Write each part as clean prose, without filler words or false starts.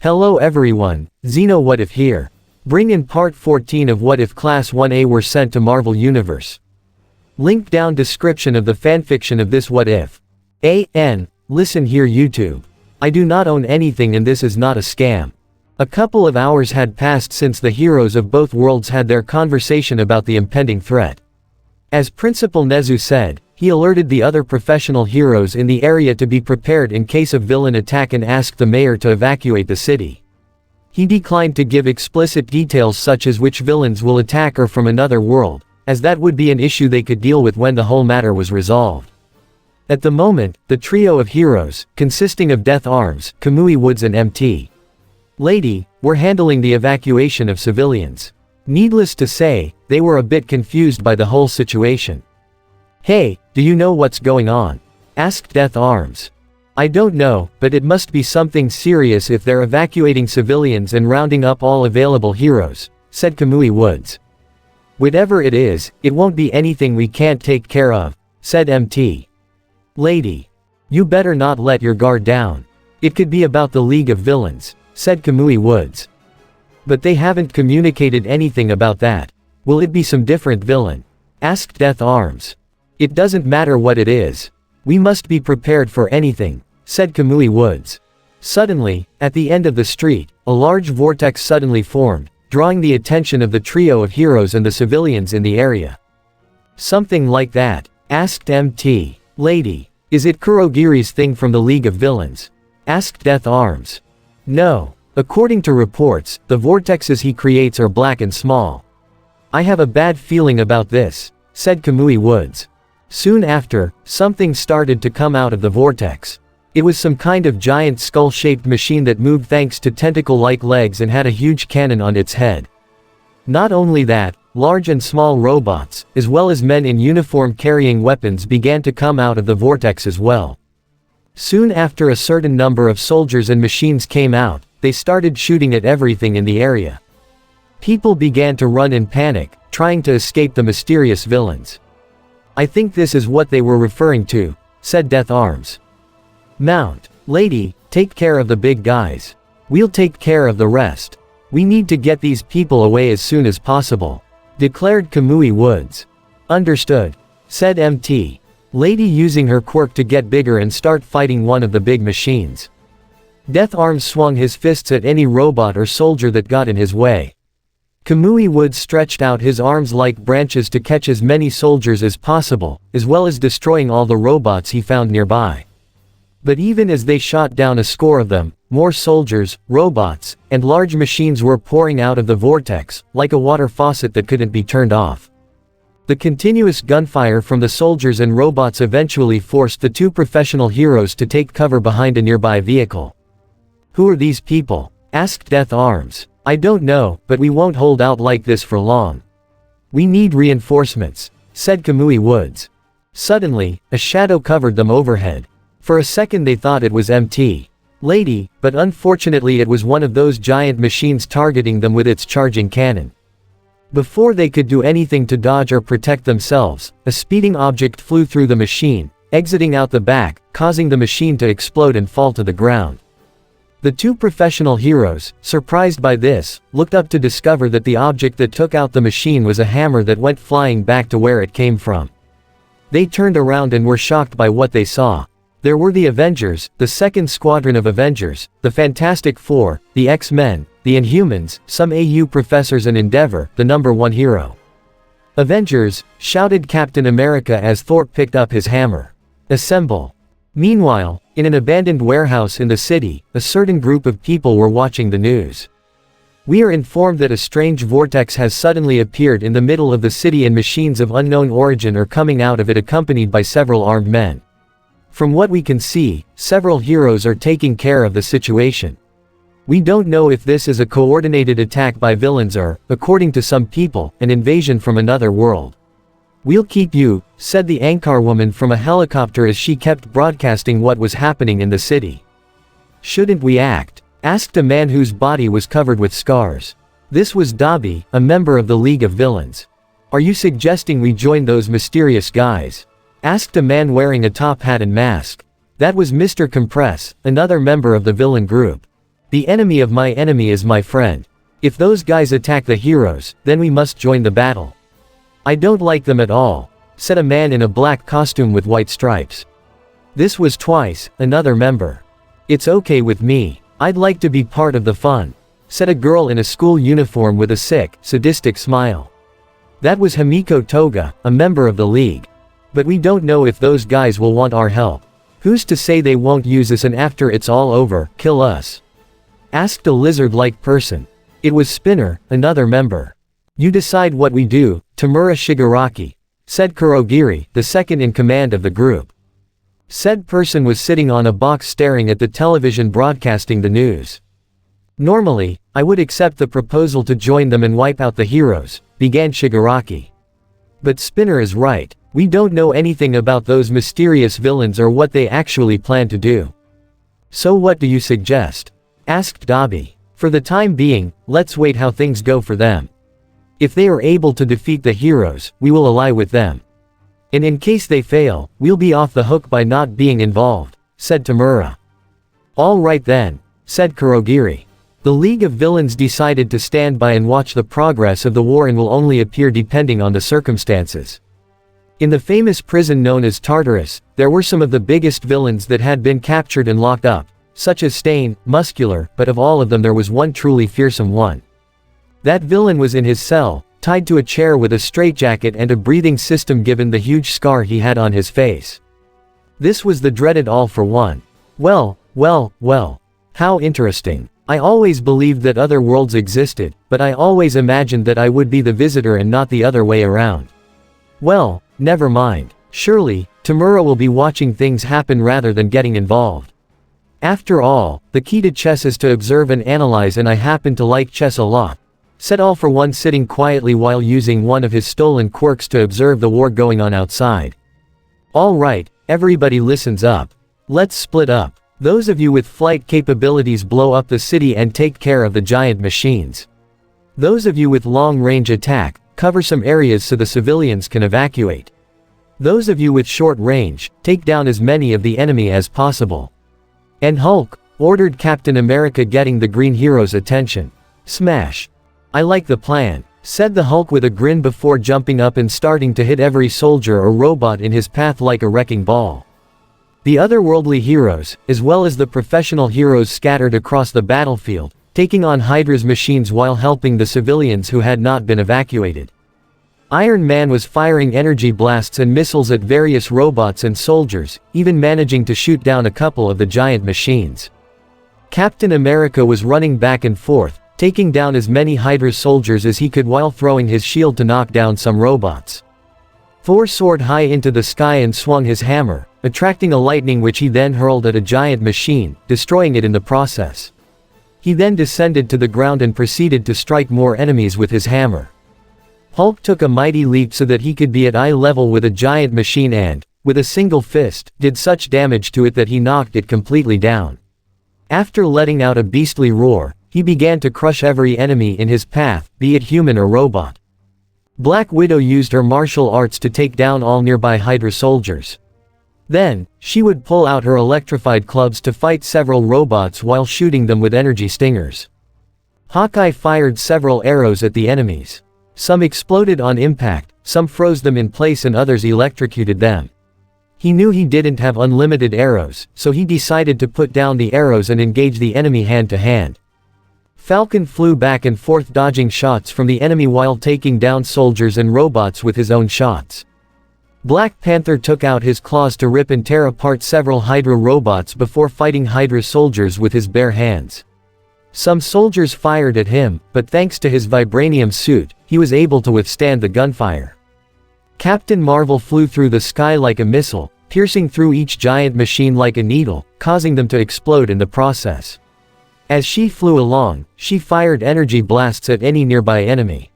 Hello everyone, Xeno What If here. Bring in part 14 of What If Class 1A were sent to Marvel Universe. Link down description of the fanfiction of this What If. Listen here YouTube. I do not own anything and this is not a scam. A couple of hours had passed since the heroes of both worlds had their conversation about the impending threat. As Principal Nezu said, he alerted the other professional heroes in the area to be prepared in case of villain attack and asked the mayor to evacuate the city. He declined to give explicit details such as which villains will attack or from another world, as that would be an issue they could deal with when the whole matter was resolved. At the moment, the trio of heroes, consisting of Death Arms, Kamui Woods and MT Lady, were handling the evacuation of civilians. Needless to say, they were a bit confused by the whole situation. "Hey, do you know what's going on?" asked Death Arms. "I don't know, but it must be something serious if they're evacuating civilians and rounding up all available heroes," said Kamui Woods. "Whatever it is, it won't be anything we can't take care of," said MT Lady. "You better not let your guard down. It could be about the League of Villains," said Kamui Woods. "But they haven't communicated anything about that. Will it be some different villain?" asked Death Arms. "It doesn't matter what it is. We must be prepared for anything," said Kamui Woods. Suddenly, at the end of the street, a large vortex suddenly formed, drawing the attention of the trio of heroes and the civilians in the area. "Something like that?" asked MT Lady. "Is it Kurogiri's thing from the League of Villains?" asked Death Arms. "No. According to reports, the vortexes he creates are black and small. I have a bad feeling about this," said Kamui Woods. Soon after, something started to come out of the vortex. It was some kind of giant skull-shaped machine that moved thanks to tentacle-like legs and had a huge cannon on its head. Not only that, large and small robots, as well as men in uniform carrying weapons began to come out of the vortex as well. Soon after a certain number of soldiers and machines came out, they started shooting at everything in the area. People began to run in panic, trying to escape the mysterious villains. "I think this is what they were referring to," said Death Arms. "Mount Lady, take care of the big guys. We'll take care of the rest. We need to get these people away as soon as possible," declared Kamui Woods. "Understood," said MT Lady, using her quirk to get bigger and start fighting one of the big machines. Death Arms swung his fists at any robot or soldier that got in his way. Kamui Woods stretched out his arms like branches to catch as many soldiers as possible, as well as destroying all the robots he found nearby. But even as they shot down a score of them, more soldiers, robots, and large machines were pouring out of the vortex, like a water faucet that couldn't be turned off. The continuous gunfire from the soldiers and robots eventually forced the two professional heroes to take cover behind a nearby vehicle. "Who are these people?" asked Death Arms. "I don't know, but we won't hold out like this for long. We need reinforcements," said Kamui Woods. Suddenly, a shadow covered them overhead. For a second they thought it was MT Lady, but unfortunately it was one of those giant machines targeting them with its charging cannon. Before they could do anything to dodge or protect themselves, a speeding object flew through the machine, exiting out the back, causing the machine to explode and fall to the ground. The two professional heroes, surprised by this, looked up to discover that the object that took out the machine was a hammer that went flying back to where it came from. They turned around and were shocked by what they saw. There were the Avengers, the second squadron of Avengers, the Fantastic Four, the X-Men, the Inhumans, some AU professors and Endeavor, the #1 hero. "Avengers!" shouted Captain America as Thor picked up his hammer. "Assemble!" Meanwhile, in an abandoned warehouse in the city, a certain group of people were watching the news. "We are informed that a strange vortex has suddenly appeared in the middle of the city and machines of unknown origin are coming out of it accompanied by several armed men. From what we can see, several heroes are taking care of the situation. We don't know if this is a coordinated attack by villains or, according to some people, an invasion from another world. We'll keep you," said the anchorwoman from a helicopter as she kept broadcasting what was happening in the city. "Shouldn't we act?" asked a man whose body was covered with scars. This was Dabi, a member of the League of Villains. "Are you suggesting we join those mysterious guys?" asked a man wearing a top hat and mask. That was Mr. Compress, another member of the villain group. The enemy of my enemy is my friend. If those guys attack the heroes, then we must join the battle. I don't like them at all, said a man in a black costume with white stripes. This was Twice, another member. It's okay with me. I'd like to be part of the fun, said a girl in a school uniform with a sick, sadistic smile. That was Himiko Toga, a member of the league. But we don't know if those guys will want our help. Who's to say they won't use us and after it's all over, kill us? Asked a lizard-like person. It was Spinner, another member. You decide what we do, Tamura Shigaraki, said Kurogiri, the second in command of the group. Said person was sitting on a box staring at the television broadcasting the news. Normally, I would accept the proposal to join them and wipe out the heroes, began Shigaraki. But Spinner is right. We don't know anything about those mysterious villains or what they actually plan to do. So what do you suggest? Asked Dabi. For the time being, let's wait how things go for them. If they are able to defeat the heroes, we will ally with them. And in case they fail, we'll be off the hook by not being involved, said Tamura. All right then, said Kurogiri. The League of Villains decided to stand by and watch the progress of the war and will only appear depending on the circumstances. In the famous prison known as Tartarus, there were some of the biggest villains that had been captured and locked up, such as Stain, Muscular, but of all of them there was one truly fearsome one. That villain was in his cell, tied to a chair with a straitjacket and a breathing system given the huge scar he had on his face. This was the dreaded All for One. Well, how interesting. I always believed that other worlds existed, but I always imagined that I would be the visitor and not the other way around. Well, never mind. Surely, Tamura will be watching things happen rather than getting involved. After all, the key to chess is to observe and analyze, and I happen to like chess a lot, said All for One, sitting quietly while using one of his stolen quirks to observe the war going on outside. All right, everybody listens up. Let's split up. Those of you with flight capabilities blow up the city and take care of the giant machines. Those of you with long-range attack, cover some areas so the civilians can evacuate. Those of you with short range, take down as many of the enemy as possible. And Hulk, ordered Captain America, getting the green hero's attention. Smash. I like the plan, said the Hulk with a grin before jumping up and starting to hit every soldier or robot in his path like a wrecking ball. The otherworldly heroes, as well as the professional heroes scattered across the battlefield, taking on Hydra's machines while helping the civilians who had not been evacuated. Iron Man was firing energy blasts and missiles at various robots and soldiers, even managing to shoot down a couple of the giant machines. Captain America was running back and forth, taking down as many Hydra soldiers as he could while throwing his shield to knock down some robots. Thor soared high into the sky and swung his hammer, attracting a lightning which he then hurled at a giant machine, destroying it in the process. He then descended to the ground and proceeded to strike more enemies with his hammer. Hulk took a mighty leap so that he could be at eye level with a giant machine and, with a single fist, did such damage to it that he knocked it completely down. After letting out a beastly roar, he began to crush every enemy in his path, be it human or robot. Black Widow used her martial arts to take down all nearby Hydra soldiers. Then, she would pull out her electrified clubs to fight several robots while shooting them with energy stingers. Hawkeye fired several arrows at the enemies. Some exploded on impact, some froze them in place and others electrocuted them. He knew he didn't have unlimited arrows, so he decided to put down the arrows and engage the enemy hand to hand. Falcon flew back and forth dodging shots from the enemy while taking down soldiers and robots with his own shots. Black Panther took out his claws to rip and tear apart several Hydra robots before fighting Hydra soldiers with his bare hands. Some soldiers fired at him, but thanks to his vibranium suit, he was able to withstand the gunfire. Captain Marvel flew through the sky like a missile, piercing through each giant machine like a needle, causing them to explode in the process. As she flew along, she fired energy blasts at any nearby enemy.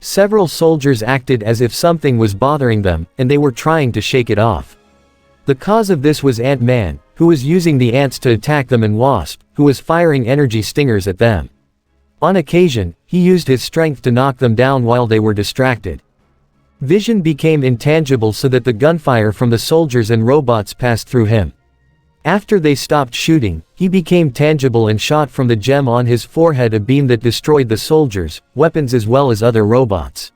Several soldiers acted as if something was bothering them, and they were trying to shake it off. The cause of this was Ant-Man, who was using the ants to attack them, and Wasp, who was firing energy stingers at them. On occasion, he used his strength to knock them down while they were distracted. Vision became intangible so that the gunfire from the soldiers and robots passed through him. After they stopped shooting, he became tangible and shot from the gem on his forehead a beam that destroyed the soldiers, weapons as well as other robots.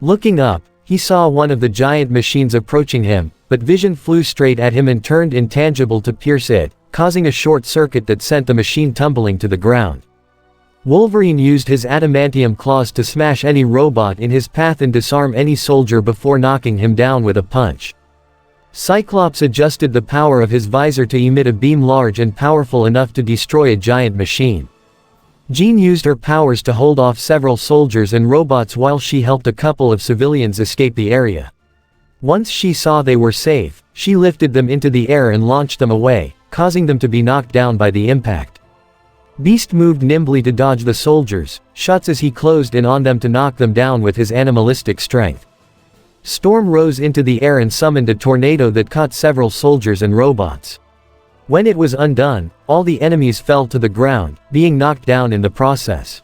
Looking up, he saw one of the giant machines approaching him, but vision flew straight at him and turned intangible to pierce it, causing a short circuit that sent the machine tumbling to the ground. Wolverine used his adamantium claws to smash any robot in his path and disarm any soldier before knocking him down with a punch. Cyclops adjusted the power of his visor to emit a beam large and powerful enough to destroy a giant machine. Jean used her powers to hold off several soldiers and robots while she helped a couple of civilians escape the area. Once she saw they were safe, she lifted them into the air and launched them away, causing them to be knocked down by the impact. Beast moved nimbly to dodge the soldiers' shots as he closed in on them to knock them down with his animalistic strength. Storm rose into the air and summoned a tornado that caught several soldiers and robots. When it was undone, all the enemies fell to the ground, being knocked down in the process.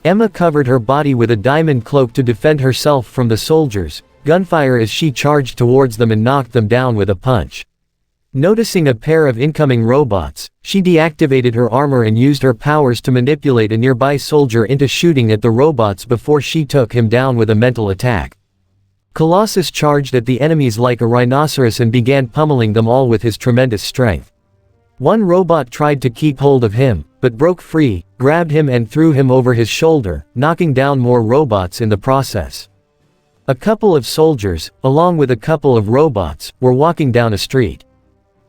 Emma covered her body with a diamond cloak to defend herself from the soldiers' gunfire as she charged towards them and knocked them down with a punch. Noticing a pair of incoming robots, she deactivated her armor and used her powers to manipulate a nearby soldier into shooting at the robots before she took him down with a mental attack. Colossus charged at the enemies like a rhinoceros and began pummeling them all with his tremendous strength. One robot tried to keep hold of him, but broke free, grabbed him and threw him over his shoulder, knocking down more robots in the process. A couple of soldiers, along with a couple of robots, were walking down a street.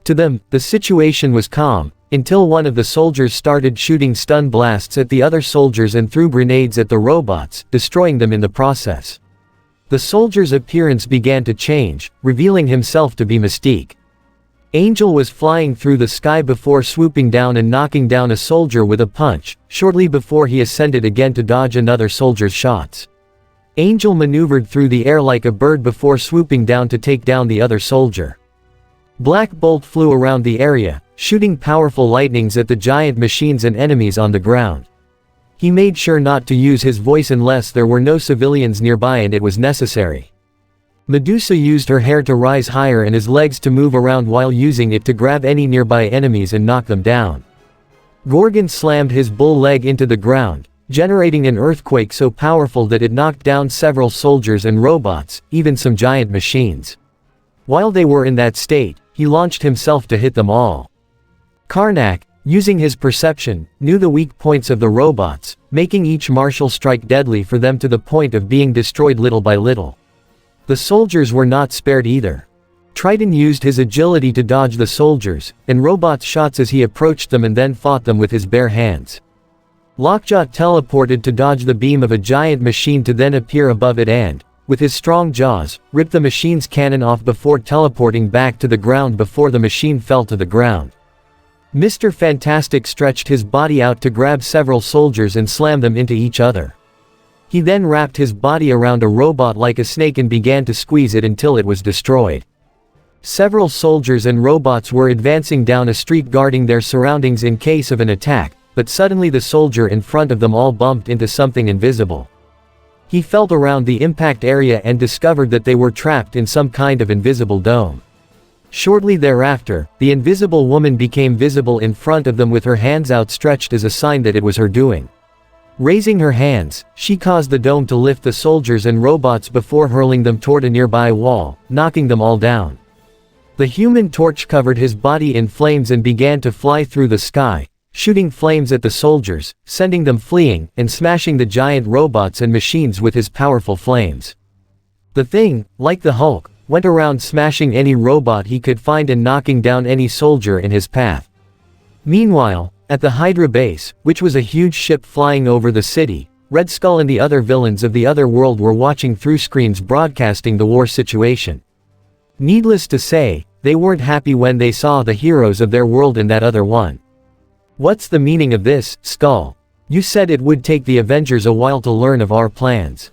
To them, the situation was calm, until one of the soldiers started shooting stun blasts at the other soldiers and threw grenades at the robots, destroying them in the process. The soldier's appearance began to change, revealing himself to be Mystique. Angel was flying through the sky before swooping down and knocking down a soldier with a punch, shortly before he ascended again to dodge another soldier's shots. Angel maneuvered through the air like a bird before swooping down to take down the other soldier. Black Bolt flew around the area, shooting powerful lightnings at the giant machines and enemies on the ground. He made sure not to use his voice unless there were no civilians nearby and it was necessary. Medusa used her hair to rise higher and his legs to move around while using it to grab any nearby enemies and knock them down. Gorgon slammed his bull leg into the ground, generating an earthquake so powerful that it knocked down several soldiers and robots, even some giant machines. While they were in that state, he launched himself to hit them all. Karnak, using his perception, knew the weak points of the robots, making each martial strike deadly for them to the point of being destroyed little by little. The soldiers were not spared either. Triton used his agility to dodge the soldiers, and robots' shots as he approached them and then fought them with his bare hands. Lockjaw teleported to dodge the beam of a giant machine to then appear above it and, with his strong jaws, ripped the machine's cannon off before teleporting back to the ground before the machine fell to the ground. Mr. Fantastic stretched his body out to grab several soldiers and slam them into each other. He then wrapped his body around a robot like a snake and began to squeeze it until it was destroyed. Several soldiers and robots were advancing down a street guarding their surroundings in case of an attack, but suddenly the soldier in front of them all bumped into something invisible. He felt around the impact area and discovered that they were trapped in some kind of invisible dome. Shortly thereafter, the invisible woman became visible in front of them with her hands outstretched as a sign that it was her doing. Raising her hands, she caused the dome to lift the soldiers and robots before hurling them toward a nearby wall, knocking them all down. The Human Torch covered his body in flames and began to fly through the sky, shooting flames at the soldiers, sending them fleeing, and smashing the giant robots and machines with his powerful flames. The Thing, like the Hulk, went around smashing any robot he could find and knocking down any soldier in his path. Meanwhile, at the Hydra base, which was a huge ship flying over the city, Red Skull and the other villains of the other world were watching through screens broadcasting the war situation. Needless to say, they weren't happy when they saw the heroes of their world in that other one. "What's the meaning of this, Skull? You said it would take the Avengers a while to learn of our plans.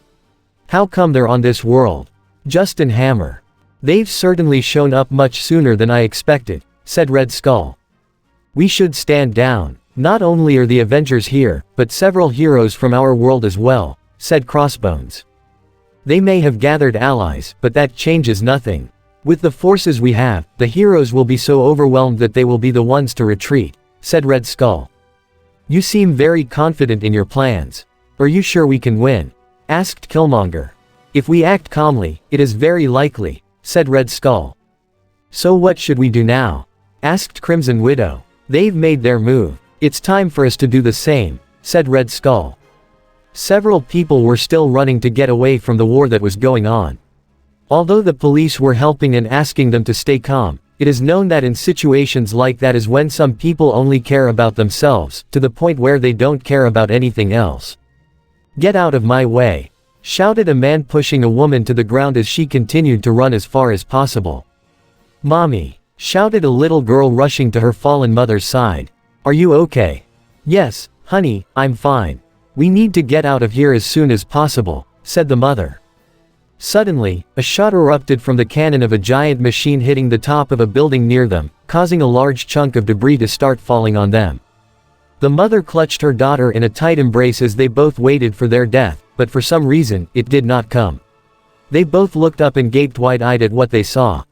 How come they're on this world?" Justin Hammer. "They've certainly shown up much sooner than I expected," said Red Skull. "We should stand down. Not only are the Avengers here, but several heroes from our world as well," said Crossbones. "They may have gathered allies, but that changes nothing. With the forces we have, the heroes will be so overwhelmed that they will be the ones to retreat, said Red Skull. You seem very confident in your plans. Are you sure we can win? Asked Killmonger. If we act calmly, it is very likely, said Red Skull. So what should we do now? Asked Crimson Widow. They've made their move. It's time for us to do the same, said Red Skull. Several people were still running to get away from the war that was going on. Although the police were helping and asking them to stay calm, it is known that in situations like that is when some people only care about themselves, to the point where they don't care about anything else. Get out of my way, shouted a man pushing a woman to the ground as she continued to run as far as possible. Mommy, shouted a little girl rushing to her fallen mother's side. Are you okay? Yes, honey, I'm fine. We need to get out of here as soon as possible, said the mother. Suddenly, a shot erupted from the cannon of a giant machine hitting the top of a building near them, causing a large chunk of debris to start falling on them. The mother clutched her daughter in a tight embrace as they both waited for their death, but for some reason, it did not come. They both looked up and gaped wide-eyed at what they saw.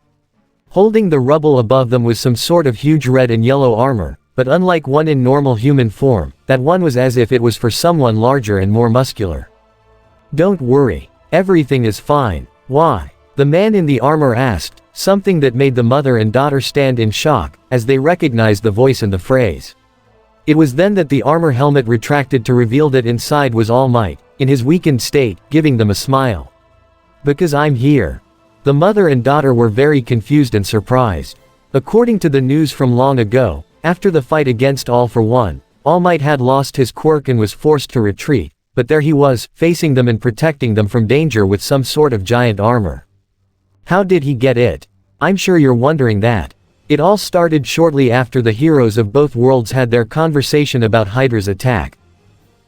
Holding the rubble above them was some sort of huge red and yellow armor, but unlike one in normal human form, that one was as if it was for someone larger and more muscular. Don't worry. Everything is fine. Why? The man in the armor asked, something that made the mother and daughter stand in shock, as they recognized the voice and the phrase. It was then that the armor helmet retracted to reveal that inside was All Might, in his weakened state, giving them a smile. Because I'm here. The mother and daughter were very confused and surprised. According to the news from long ago, after the fight against All for One, All Might had lost his quirk and was forced to retreat. But there he was, facing them and protecting them from danger with some sort of giant armor. How did he get it? I'm sure you're wondering that. It all started shortly after the heroes of both worlds had their conversation about Hydra's attack.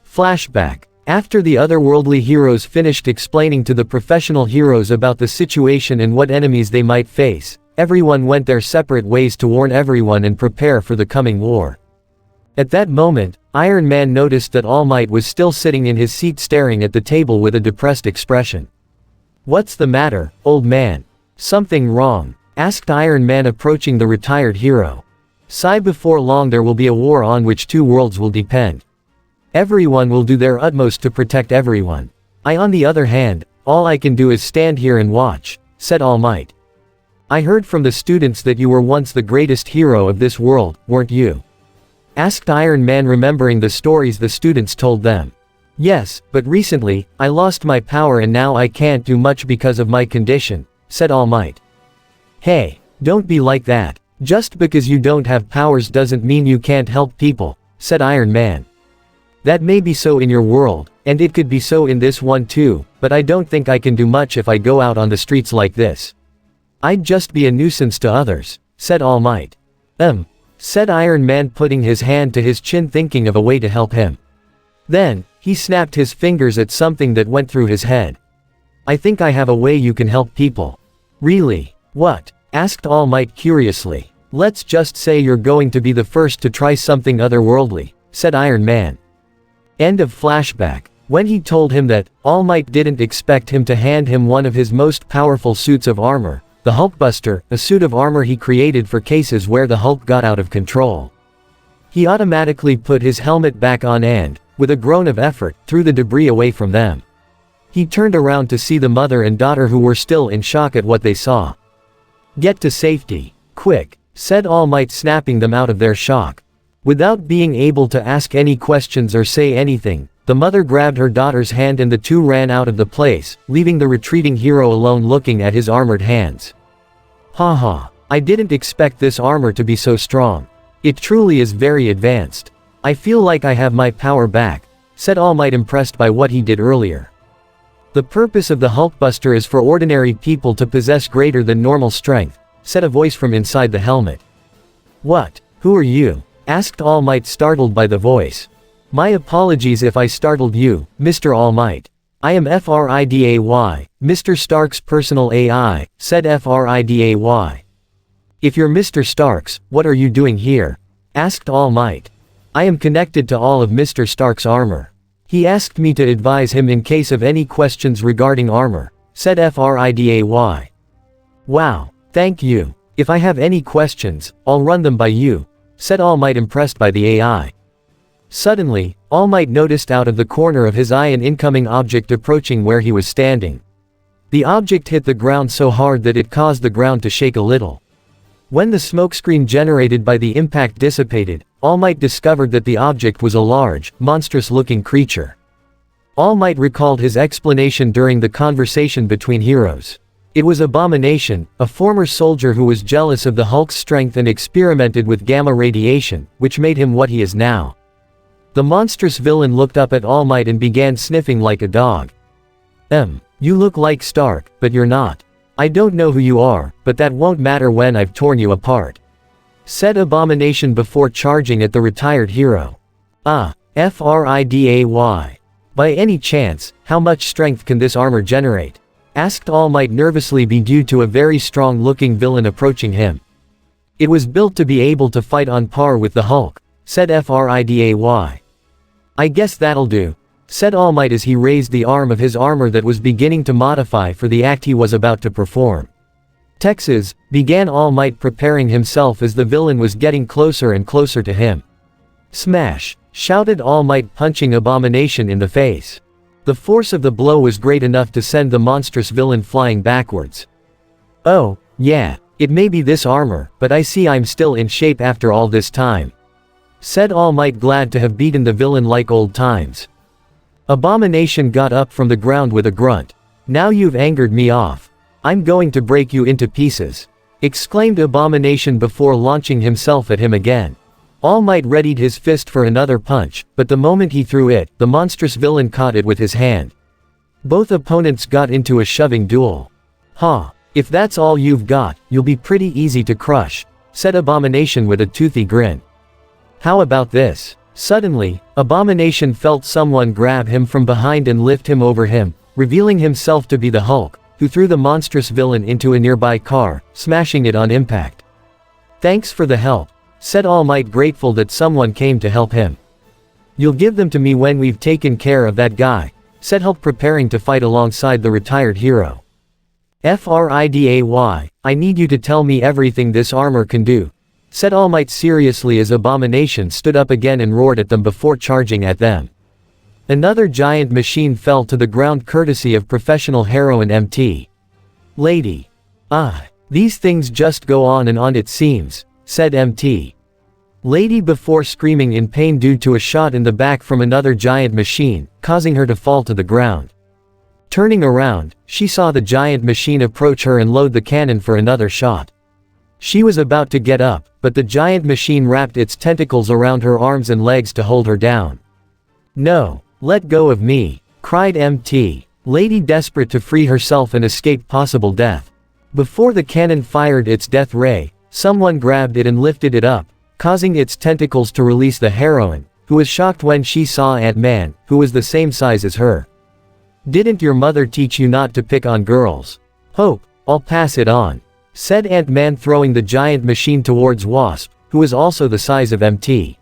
Flashback. After the otherworldly heroes finished explaining to the professional heroes about the situation and what enemies they might face, everyone went their separate ways to warn everyone and prepare for the coming war. At that moment, Iron Man noticed that All Might was still sitting in his seat staring at the table with a depressed expression. What's the matter, old man? Something wrong? Asked Iron Man approaching the retired hero. Sigh, before long there will be a war on which two worlds will depend. Everyone will do their utmost to protect everyone. On the other hand, all I can do is stand here and watch, said All Might. I heard from the students that you were once the greatest hero of this world, weren't you? Asked Iron Man, remembering the stories the students told them. Yes, but recently, I lost my power and now I can't do much because of my condition, said All Might. Hey, don't be like that. Just because you don't have powers doesn't mean you can't help people, said Iron Man. That may be so in your world, and it could be so in this one too, but I don't think I can do much if I go out on the streets like this. I'd just be a nuisance to others, said All Might. Said Iron Man, putting his hand to his chin, thinking of a way to help him. Then, he snapped his fingers at something that went through his head. I think I have a way you can help people. Really? What? Asked All Might curiously. Let's just say you're going to be the first to try something otherworldly, said Iron Man. End of flashback. When he told him that, All Might didn't expect him to hand him one of his most powerful suits of armor, the Hulkbuster, a suit of armor he created for cases where the Hulk got out of control. He automatically put his helmet back on and, with a groan of effort, threw the debris away from them. He turned around to see the mother and daughter, who were still in shock at what they saw. Get to safety, quick, said All Might, snapping them out of their shock. Without being able to ask any questions or say anything, the mother grabbed her daughter's hand and the two ran out of the place, leaving the retreating hero alone looking at his armored hands. Haha, I didn't expect this armor to be so strong. It truly is very advanced. I feel like I have my power back, said All Might, impressed by what he did earlier. The purpose of the Hulkbuster is for ordinary people to possess greater than normal strength, said a voice from inside the helmet. What? Who are you? Asked All Might, startled by the voice. My apologies if I startled you, Mr. All Might. I am Friday, Mr. Stark's personal AI, said Friday. If you're Mr. Stark's, what are you doing here? Asked All Might. I am connected to all of Mr. Stark's armor. He asked me to advise him in case of any questions regarding armor, said Friday. Wow. Thank you. If I have any questions, I'll run them by you, said All Might, impressed by the AI. Suddenly, All Might noticed out of the corner of his eye an incoming object approaching where he was standing. The object hit the ground so hard that it caused the ground to shake a little. When the smokescreen generated by the impact dissipated, All Might discovered that the object was a large, monstrous-looking creature. All Might recalled his explanation during the conversation between heroes. It was Abomination, a former soldier who was jealous of the Hulk's strength and experimented with gamma radiation, which made him what he is now. The monstrous villain looked up at All Might and began sniffing like a dog. You look like Stark, but you're not. I don't know who you are, but that won't matter when I've torn you apart," said Abomination before charging at the retired hero. Friday. By any chance, how much strength can this armor generate? Asked All Might nervously, due to a very strong-looking villain approaching him. It was built to be able to fight on par with the Hulk, said Friday. I guess that'll do, said All Might as he raised the arm of his armor that was beginning to modify for the act he was about to perform. Texas, began All Might, preparing himself as the villain was getting closer and closer to him. Smash! Shouted All Might, punching Abomination in the face. The force of the blow was great enough to send the monstrous villain flying backwards. Oh, yeah, it may be this armor, but I see I'm still in shape after all this time, said All Might, glad to have beaten the villain like old times. Abomination got up from the ground with a grunt. Now you've angered me off. I'm going to break you into pieces, exclaimed Abomination before launching himself at him again. All Might readied his fist for another punch, but the moment he threw it, the monstrous villain caught it with his hand. Both opponents got into a shoving duel. If that's all you've got, you'll be pretty easy to crush, said Abomination with a toothy grin. How about this? Suddenly, Abomination felt someone grab him from behind and lift him over him, revealing himself to be the Hulk, who threw the monstrous villain into a nearby car, smashing it on impact. Thanks for the help, said All Might, grateful that someone came to help him. You'll give them to me when we've taken care of that guy, said Hulk, preparing to fight alongside the retired hero. Friday. I need you to tell me everything this armor can do, said All Might seriously as Abomination stood up again and roared at them before charging at them. Another giant machine fell to the ground courtesy of professional heroine MT. Lady. These things just go on and on, it seems, said MT. Lady before screaming in pain due to a shot in the back from another giant machine, causing her to fall to the ground. Turning around, she saw the giant machine approach her and load the cannon for another shot. She was about to get up, but the giant machine wrapped its tentacles around her arms and legs to hold her down. No, let go of me, cried MT. Lady, desperate to free herself and escape possible death. Before the cannon fired its death ray, someone grabbed it and lifted it up, causing its tentacles to release the heroine, who was shocked when she saw Ant-Man, who was the same size as her. Didn't your mother teach you not to pick on girls? Hope, I'll pass it on, said Ant-Man, throwing the giant machine towards Wasp, who was also the size of MT.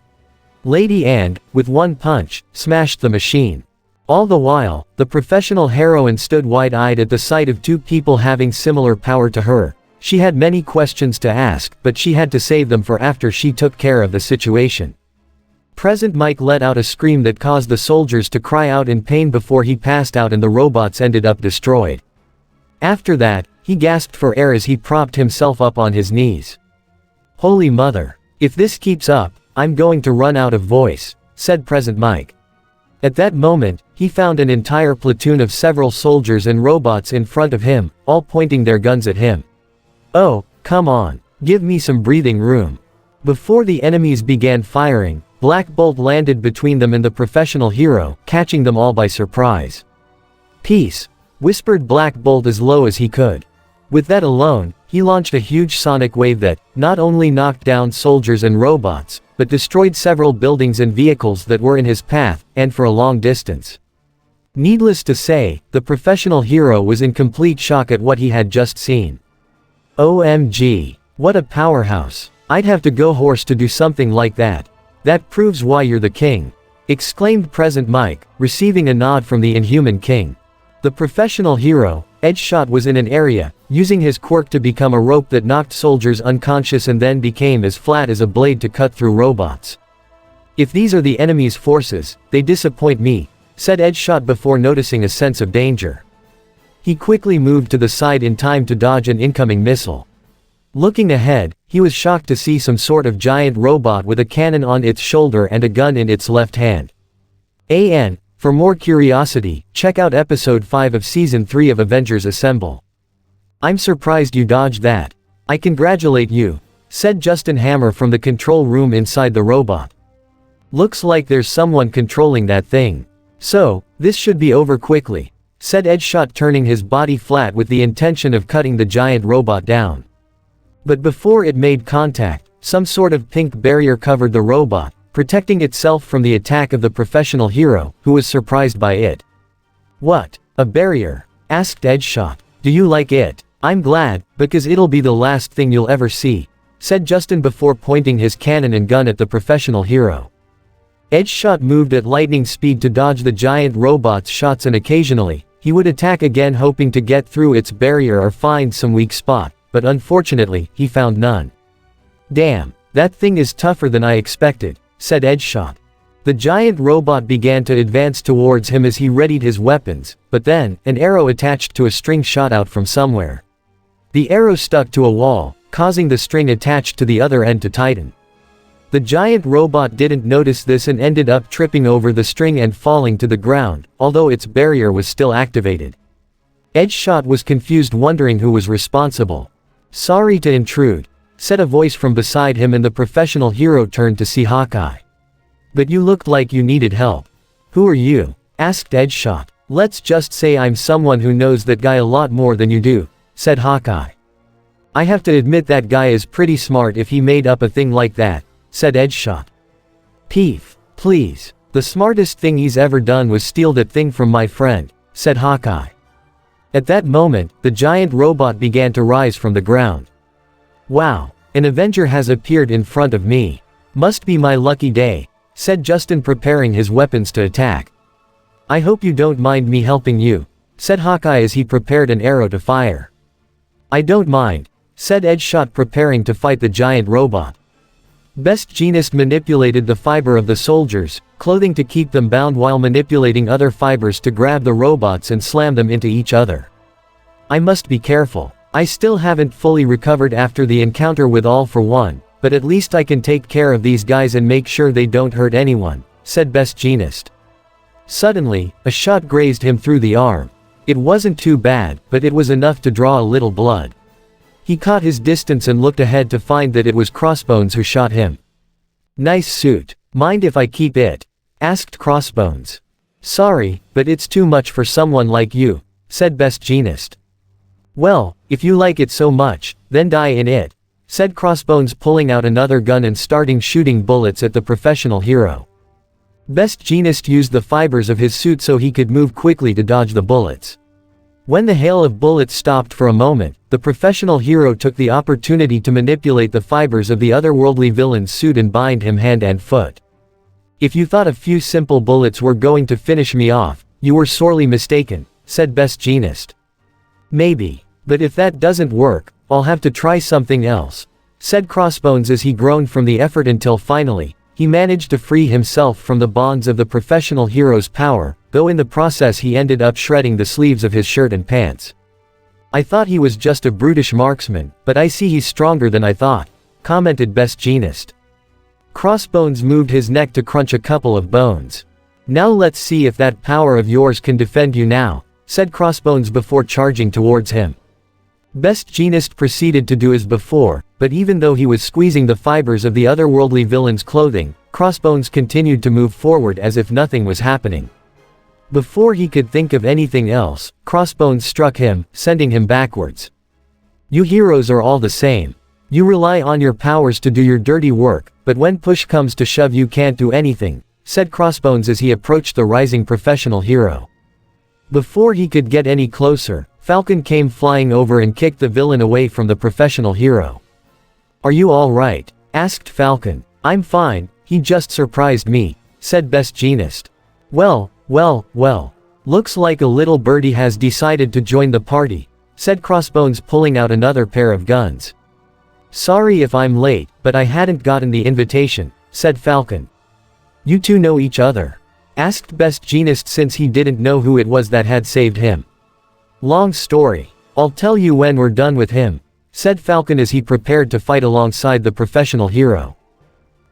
Lady and, with one punch, smashed the machine. All the while, the professional heroine stood wide-eyed at the sight of two people having similar power to her. She had many questions to ask, but she had to save them for after she took care of the situation. Present Mike let out a scream that caused the soldiers to cry out in pain before he passed out and the robots ended up destroyed. After that, he gasped for air as he propped himself up on his knees. Holy mother! If this keeps up, I'm going to run out of voice, said Present Mike. At that moment, he found an entire platoon of several soldiers and robots in front of him, all pointing their guns at him. Oh, come on, give me some breathing room. Before the enemies began firing, Black Bolt landed between them and the professional hero, catching them all by surprise. Peace, whispered Black Bolt as low as he could. With that alone, he launched a huge sonic wave that, not only knocked down soldiers and robots, but destroyed several buildings and vehicles that were in his path, and for a long distance. Needless to say, the professional hero was in complete shock at what he had just seen. OMG. What a powerhouse. I'd have to go horse to do something like that. That proves why you're the king, exclaimed Present Mike, receiving a nod from the Inhuman King. The professional hero, Edgeshot was in an area, using his quirk to become a rope that knocked soldiers unconscious and then became as flat as a blade to cut through robots. If these are the enemy's forces, they disappoint me, said Edgeshot before noticing a sense of danger. He quickly moved to the side in time to dodge an incoming missile. Looking ahead, he was shocked to see some sort of giant robot with a cannon on its shoulder and a gun in its left hand. For more curiosity, check out episode 5 of season 3 of Avengers Assemble. I'm surprised you dodged that. I congratulate you, said Justin Hammer from the control room inside the robot. Looks like there's someone controlling that thing. So, this should be over quickly, said Edgeshot, turning his body flat with the intention of cutting the giant robot down. But before it made contact, some sort of pink barrier covered the robot, protecting itself from the attack of the professional hero, who was surprised by it. What? A barrier? Asked Edgeshot. Do you like it? I'm glad, because it'll be the last thing you'll ever see, said Justin before pointing his cannon and gun at the professional hero. Edgeshot moved at lightning speed to dodge the giant robot's shots, and occasionally, he would attack again, hoping to get through its barrier or find some weak spot, but unfortunately, he found none. Damn, that thing is tougher than I expected, said Edgeshot. The giant robot began to advance towards him as he readied his weapons, but then, an arrow attached to a string shot out from somewhere. The arrow stuck to a wall, causing the string attached to the other end to tighten. The giant robot didn't notice this and ended up tripping over the string and falling to the ground, although its barrier was still activated. Edgeshot was confused, wondering who was responsible. Sorry to intrude, said a voice from beside him, and the professional hero turned to see Hawkeye. But you looked like you needed help. Who are you? Asked Edgeshot. Let's just say I'm someone who knows that guy a lot more than you do, said Hawkeye. I have to admit that guy is pretty smart if he made up a thing like that, said Edgeshot. Peef, please. The smartest thing he's ever done was steal that thing from my friend, said Hawkeye. At that moment, the giant robot began to rise from the ground. Wow, an Avenger has appeared in front of me. Must be my lucky day, said Justin, preparing his weapons to attack. I hope you don't mind me helping you, said Hawkeye as he prepared an arrow to fire. I don't mind, said Edgeshot, preparing to fight the giant robot. Best Jeanist manipulated the fiber of the soldiers' clothing to keep them bound while manipulating other fibers to grab the robots and slam them into each other. I must be careful. I still haven't fully recovered after the encounter with All for One, but at least I can take care of these guys and make sure they don't hurt anyone, said Best Jeanist. Suddenly, a shot grazed him through the arm. It wasn't too bad, but it was enough to draw a little blood. He caught his distance and looked ahead to find that it was Crossbones who shot him. Nice suit. Mind if I keep it? Asked Crossbones. Sorry, but it's too much for someone like you, said Best Jeanist. Well, if you like it so much, then die in it, said Crossbones, pulling out another gun and starting shooting bullets at the professional hero. Best Jeanist used the fibers of his suit so he could move quickly to dodge the bullets. When the hail of bullets stopped for a moment, the professional hero took the opportunity to manipulate the fibers of the otherworldly villain's suit and bind him hand and foot. If you thought a few simple bullets were going to finish me off, you were sorely mistaken, said Best Jeanist. Maybe. But if that doesn't work, I'll have to try something else, said Crossbones as he groaned from the effort until finally, he managed to free himself from the bonds of the professional hero's power, though in the process he ended up shredding the sleeves of his shirt and pants. I thought he was just a brutish marksman, but I see he's stronger than I thought, commented Best Jeanist. Crossbones moved his neck to crunch a couple of bones. Now let's see if that power of yours can defend you now, said Crossbones before charging towards him. Best Jeanist proceeded to do as before, but even though he was squeezing the fibers of the otherworldly villain's clothing, Crossbones continued to move forward as if nothing was happening. Before he could think of anything else, Crossbones struck him, sending him backwards. You heroes are all the same. You rely on your powers to do your dirty work, but when push comes to shove you can't do anything, said Crossbones as he approached the rising professional hero. Before he could get any closer, Falcon came flying over and kicked the villain away from the professional hero. Are you all right? Asked Falcon. I'm fine, he just surprised me, said Best Jeanist. Well, Looks like a little birdie has decided to join the party, said Crossbones, pulling out another pair of guns. Sorry if I'm late, but I hadn't gotten the invitation, said Falcon. You two know each other? Asked Best Jeanist, since he didn't know who it was that had saved him. Long story. I'll tell you when we're done with him, said Falcon as he prepared to fight alongside the professional hero.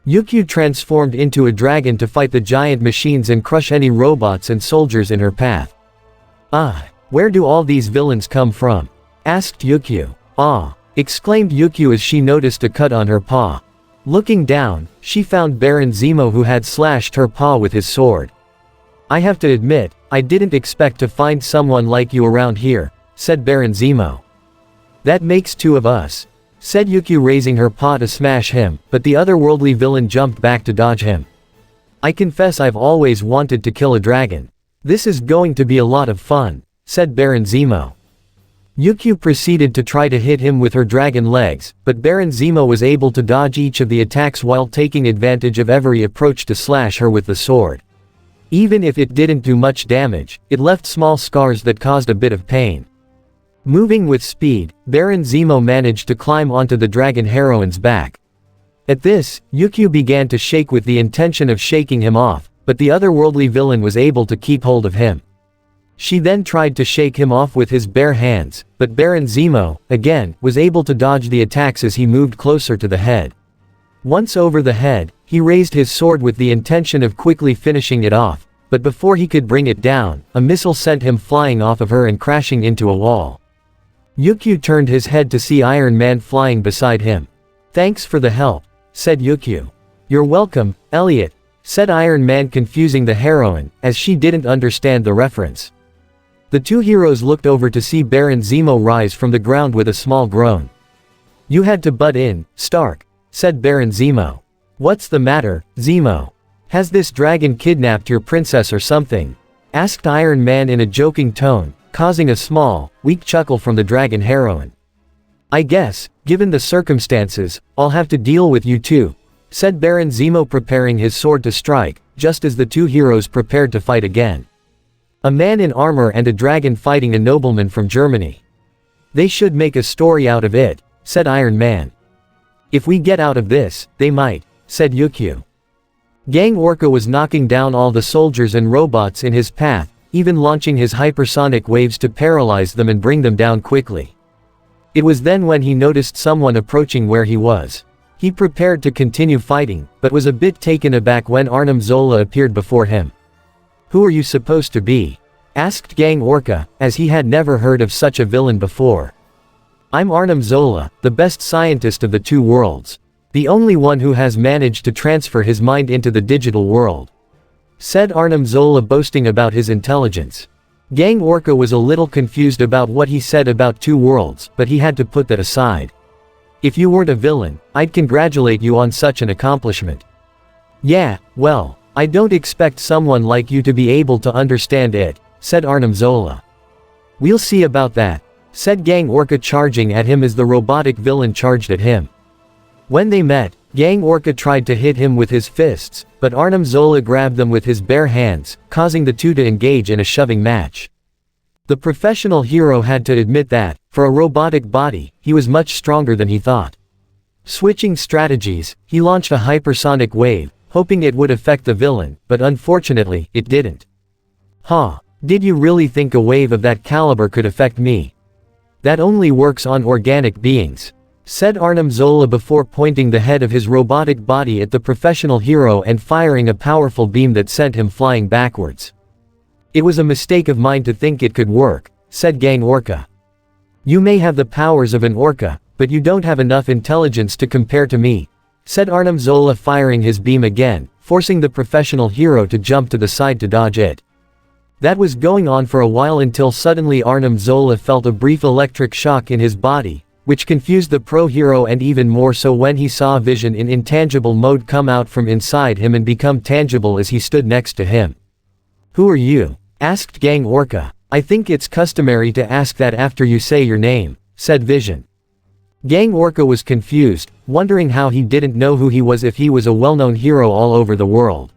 Yukio transformed into a dragon to fight the giant machines and crush any robots and soldiers in her path. Where do all these villains come from? Asked Yukio. Exclaimed Yukio as she noticed a cut on her paw. Looking down, she found Baron Zemo, who had slashed her paw with his sword. I have to admit, I didn't expect to find someone like you around here, said Baron Zemo. That makes two of us, said Yukio, raising her paw to smash him, but the otherworldly villain jumped back to dodge him. I confess I've always wanted to kill a dragon. This is going to be a lot of fun, said Baron Zemo. Yukio proceeded to try to hit him with her dragon legs, but Baron Zemo was able to dodge each of the attacks while taking advantage of every approach to slash her with the sword. Even if it didn't do much damage, it left small scars that caused a bit of pain. Moving with speed, Baron Zemo managed to climb onto the dragon heroine's back. At this, Yukio began to shake with the intention of shaking him off, but the otherworldly villain was able to keep hold of him. She then tried to shake him off with his bare hands, but Baron Zemo, again, was able to dodge the attacks as he moved closer to the head. Once over the head, he raised his sword with the intention of quickly finishing it off, but before he could bring it down, a missile sent him flying off of her and crashing into a wall. Yukio turned his head to see Iron Man flying beside him. Thanks for the help, said Yukio. You're welcome, Elliot, said Iron Man, confusing the heroine, as she didn't understand the reference. The two heroes looked over to see Baron Zemo rise from the ground with a small groan. You had to butt in, Stark, said Baron Zemo. What's the matter, Zemo? Has this dragon kidnapped your princess or something? Asked Iron Man in a joking tone, causing a small, weak chuckle from the dragon heroine. I guess, given the circumstances, I'll have to deal with you too, said Baron Zemo, preparing his sword to strike, just as the two heroes prepared to fight again. A man in armor and a dragon fighting a nobleman from Germany. They should make a story out of it, said Iron Man. If we get out of this, they might, said Yukio. Gang Orca was knocking down all the soldiers and robots in his path, even launching his hypersonic waves to paralyze them and bring them down quickly. It was then when he noticed someone approaching where he was. He prepared to continue fighting, but was a bit taken aback when Arnim Zola appeared before him. Who are you supposed to be? Asked Gang Orca, as he had never heard of such a villain before. I'm Arnim Zola, the best scientist of the two worlds. The only one who has managed to transfer his mind into the digital world, said Arnim Zola, boasting about his intelligence. Gang Orca was a little confused about what he said about two worlds, but he had to put that aside. If you weren't a villain, I'd congratulate you on such an accomplishment. Yeah, well, I don't expect someone like you to be able to understand it, said Arnim Zola. We'll see about that, said Gang Orca, charging at him as the robotic villain charged at him. When they met, Gang Orca tried to hit him with his fists, but Arnim Zola grabbed them with his bare hands, causing the two to engage in a shoving match. The professional hero had to admit that, for a robotic body, he was much stronger than he thought. Switching strategies, he launched a hypersonic wave, hoping it would affect the villain, but unfortunately, it didn't. Did you really think a wave of that caliber could affect me? That only works on organic beings, said Arnim Zola before pointing the head of his robotic body at the professional hero and firing a powerful beam that sent him flying backwards. It was a mistake of mine to think it could work, said Gang Orca. You may have the powers of an orca, but you don't have enough intelligence to compare to me, said Arnim Zola, firing his beam again, forcing the professional hero to jump to the side to dodge it. That was going on for a while until suddenly Arnim Zola felt a brief electric shock in his body, which confused the pro hero, and even more so when he saw a vision in intangible mode come out from inside him and become tangible as he stood next to him. Who are you? Asked Gang Orca. I think it's customary to ask that after you say your name, said Vision. Gang Orca was confused, wondering how he didn't know who he was if he was a well-known hero all over the world.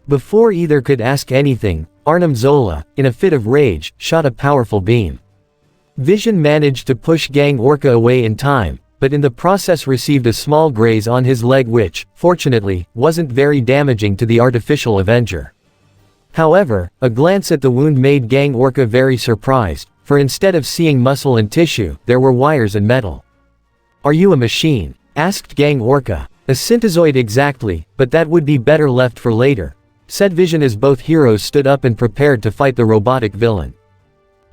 Before either could ask anything, Arnim Zola, in a fit of rage, shot a powerful beam. Vision managed to push Gang Orca away in time, but in the process received a small graze on his leg which, fortunately, wasn't very damaging to the artificial Avenger. However, a glance at the wound made Gang Orca very surprised, for instead of seeing muscle and tissue, there were wires and metal. "Are you a machine?" asked Gang Orca. "A synthezoid exactly, but that would be better left for later," said Vision as both heroes stood up and prepared to fight the robotic villain.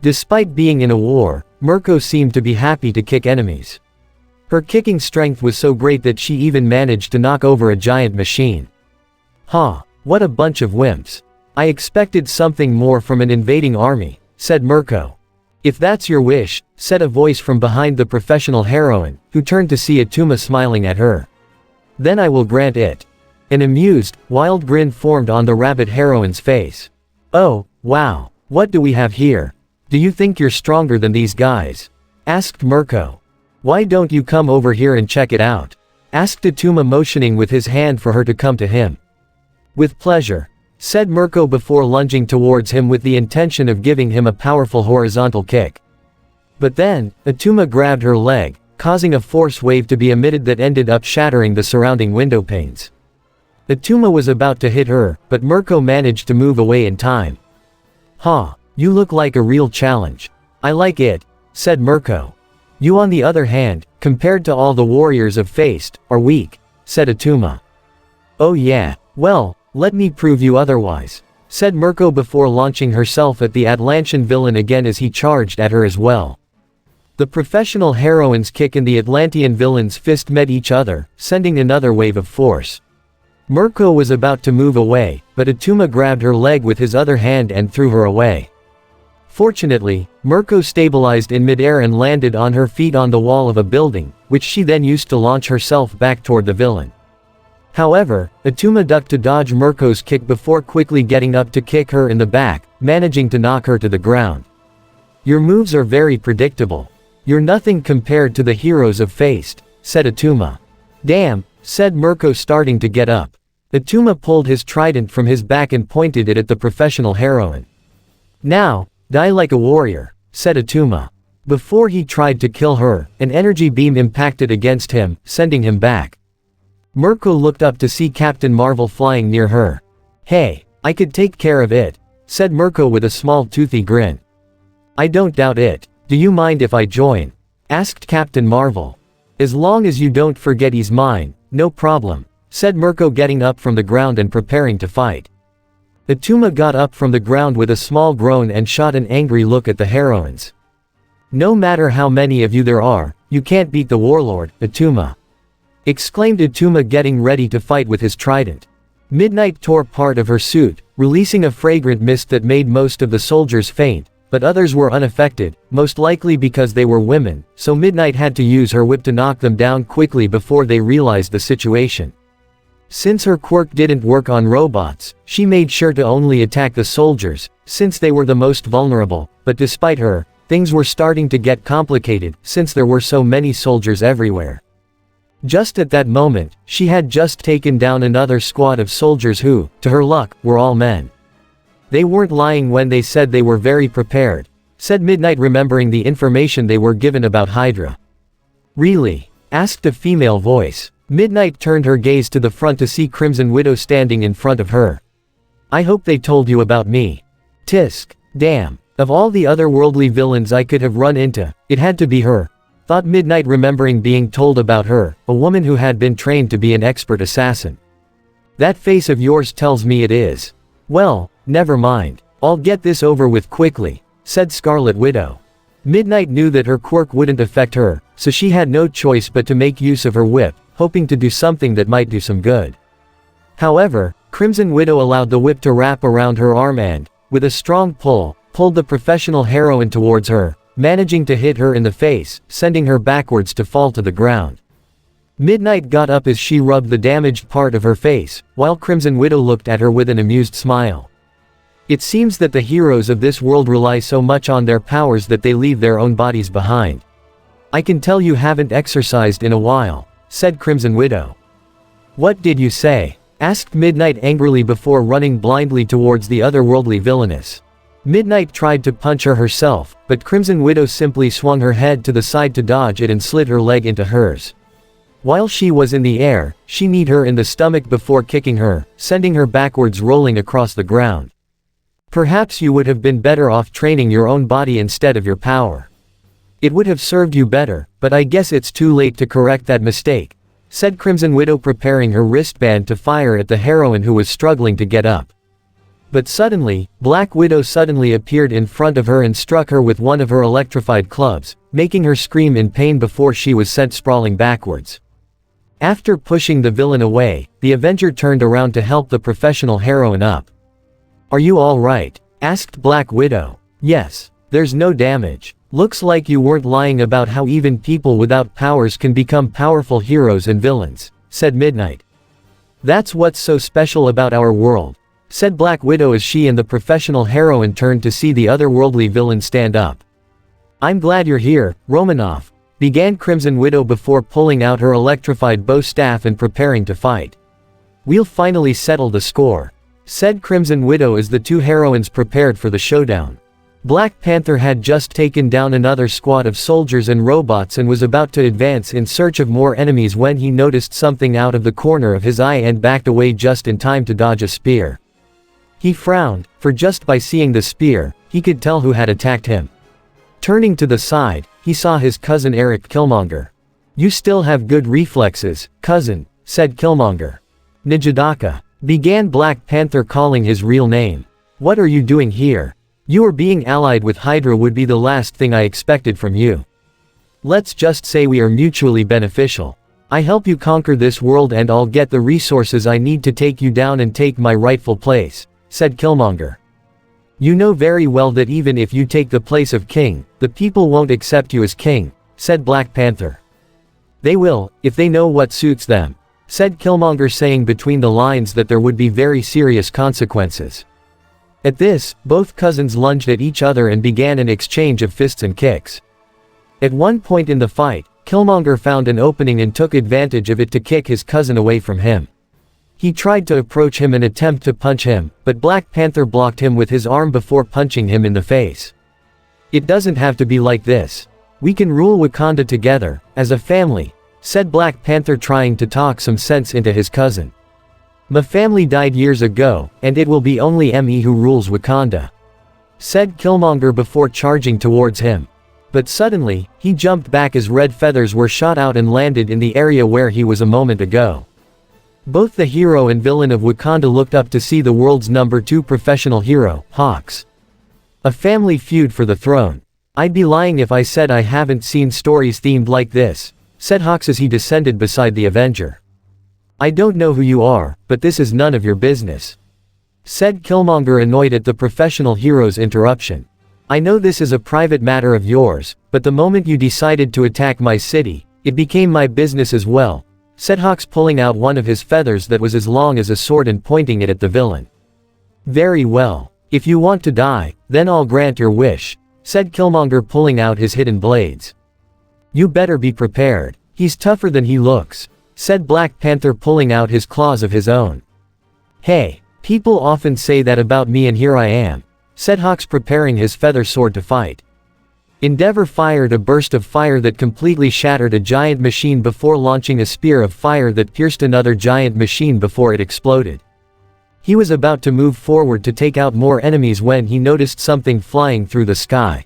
Despite being in a war, Mirko seemed to be happy to kick enemies. Her kicking strength was so great that she even managed to knock over a giant machine. What a bunch of wimps. I expected something more from an invading army," said Mirko. "If that's your wish," said a voice from behind the professional heroine, who turned to see Attuma smiling at her. "Then I will grant it." An amused, wild grin formed on the rabbit heroine's face. "Oh, wow, what do we have here? Do you think you're stronger than these guys?" asked Mirko. "Why don't you come over here and check it out?" asked Attuma, motioning with his hand for her to come to him. "With pleasure," said Mirko before lunging towards him with the intention of giving him a powerful horizontal kick. But then, Attuma grabbed her leg, causing a force wave to be emitted that ended up shattering the surrounding window panes. Attuma was about to hit her, but Mirko managed to move away in time. You look like a real challenge. I like it," said Mirko. "You on the other hand, compared to all the warriors I've faced, are weak," said Attuma. "Oh yeah, well, let me prove you otherwise," said Mirko before launching herself at the Atlantean villain again as he charged at her as well. The professional heroine's kick and the Atlantean villain's fist met each other, sending another wave of force. Mirko was about to move away, but Attuma grabbed her leg with his other hand and threw her away. Fortunately, Mirko stabilized in midair and landed on her feet on the wall of a building, which she then used to launch herself back toward the villain. However, Attuma ducked to dodge Mirko's kick before quickly getting up to kick her in the back, managing to knock her to the ground. "Your moves are very predictable. You're nothing compared to the heroes I've faced," said Attuma. "Damn," said Mirko, starting to get up. Attuma pulled his trident from his back and pointed it at the professional heroine. "Now, die like a warrior," said Attuma. Before he tried to kill her, an energy beam impacted against him, sending him back. Mirko looked up to see Captain Marvel flying near her. "Hey, I could take care of it," said Mirko with a small toothy grin. "I don't doubt it. Do you mind if I join?" asked Captain Marvel. "As long as you don't forget he's mine, no problem," said Mirko, getting up from the ground and preparing to fight. Attuma got up from the ground with a small groan and shot an angry look at the heroines. "No matter how many of you there are, you can't beat the warlord, Attuma," exclaimed Attuma, getting ready to fight with his trident. Midnight tore part of her suit, releasing a fragrant mist that made most of the soldiers faint, but others were unaffected, most likely because they were women, so Midnight had to use her whip to knock them down quickly before they realized the situation. Since her quirk didn't work on robots, she made sure to only attack the soldiers, since they were the most vulnerable, but despite her, things were starting to get complicated, since there were so many soldiers everywhere. Just at that moment, she had just taken down another squad of soldiers who, to her luck, were all men. "They weren't lying when they said they were very prepared," said Midnight, remembering the information they were given about Hydra. "Really?" asked a female voice. Midnight turned her gaze to the front to see Crimson Widow standing in front of her. "I hope they told you about me." Tisk. Damn. Of all the otherworldly villains I could have run into, it had to be her, thought Midnight, remembering being told about her, a woman who had been trained to be an expert assassin. "That face of yours tells me it is." "Well, never mind. I'll get this over with quickly," said Scarlet Widow. Midnight knew that her quirk wouldn't affect her, so she had no choice but to make use of her whip, hoping to do something that might do some good. However, Crimson Widow allowed the whip to wrap around her arm and, with a strong pull, pulled the professional heroine towards her, managing to hit her in the face, sending her backwards to fall to the ground. Midnight got up as she rubbed the damaged part of her face, while Crimson Widow looked at her with an amused smile. "It seems that the heroes of this world rely so much on their powers that they leave their own bodies behind. I can tell you haven't exercised in a while," said Crimson Widow. "What did you say?" asked Midnight angrily before running blindly towards the otherworldly villainess. Midnight tried to punch her herself, but Crimson Widow simply swung her head to the side to dodge it and slid her leg into hers. While she was in the air, she kneed her in the stomach before kicking her, sending her backwards rolling across the ground. Perhaps you would have been better off training your own body instead of your power. It would have served you better, but I guess it's too late to correct that mistake, said Crimson Widow, preparing her wristband to fire at the heroine who was struggling to get up. But suddenly, Black Widow suddenly appeared in front of her and struck her with one of her electrified clubs, making her scream in pain before she was sent sprawling backwards. After pushing the villain away, the Avenger turned around to help the professional heroine up. "Are you all right?" asked Black Widow. "Yes. There's no damage. Looks like you weren't lying about how even people without powers can become powerful heroes and villains," said Midnight. "That's what's so special about our world," said Black Widow as she and the professional heroine turned to see the otherworldly villain stand up. "I'm glad you're here, Romanoff," began Crimson Widow before pulling out her electrified bow staff and preparing to fight. "We'll finally settle the score," said Crimson Widow as the two heroines prepared for the showdown. Black Panther had just taken down another squad of soldiers and robots and was about to advance in search of more enemies when he noticed something out of the corner of his eye and backed away just in time to dodge a spear. He frowned, for just by seeing the spear, he could tell who had attacked him. Turning to the side, he saw his cousin Eric Killmonger. "You still have good reflexes, cousin," said Killmonger. "Nijidaka," began Black Panther, calling his real name. "What are you doing here? You are being allied with Hydra would be the last thing I expected from you. Let's just say we are mutually beneficial. I help you conquer this world and I'll get the resources I need to take you down and take my rightful place," said Killmonger. "You know very well that even if you take the place of king, the people won't accept you as king," said Black Panther. "They will, if they know what suits them," said Killmonger, saying between the lines that there would be very serious consequences. At this, both cousins lunged at each other and began an exchange of fists and kicks. At one point in the fight, Killmonger found an opening and took advantage of it to kick his cousin away from him. He tried to approach him and attempt to punch him, but Black Panther blocked him with his arm before punching him in the face. "It doesn't have to be like this. We can rule Wakanda together, as a family," said Black Panther, trying to talk some sense into his cousin. "My family died years ago, and it will be only me who rules Wakanda," said Killmonger before charging towards him. But suddenly, he jumped back as red feathers were shot out and landed in the area where he was a moment ago. Both the hero and villain of Wakanda looked up to see the world's #2 professional hero, Hawks. A family feud for the throne. "I'd be lying if I said I haven't seen stories themed like this," said Hawks as he descended beside the Avenger. "I don't know who you are, but this is none of your business," said Killmonger, annoyed at the professional hero's interruption. "I know this is a private matter of yours, but the moment you decided to attack my city, it became my business as well," said Hawks, pulling out one of his feathers that was as long as a sword and pointing it at the villain. "Very well. If you want to die, then I'll grant your wish," said Killmonger, pulling out his hidden blades. "You better be prepared. He's tougher than he looks," said Black Panther, pulling out his claws of his own. "Hey, people often say that about me and here I am," said Hawks, preparing his feather sword to fight. Endeavor fired a burst of fire that completely shattered a giant machine before launching a spear of fire that pierced another giant machine before it exploded. He was about to move forward to take out more enemies when he noticed something flying through the sky.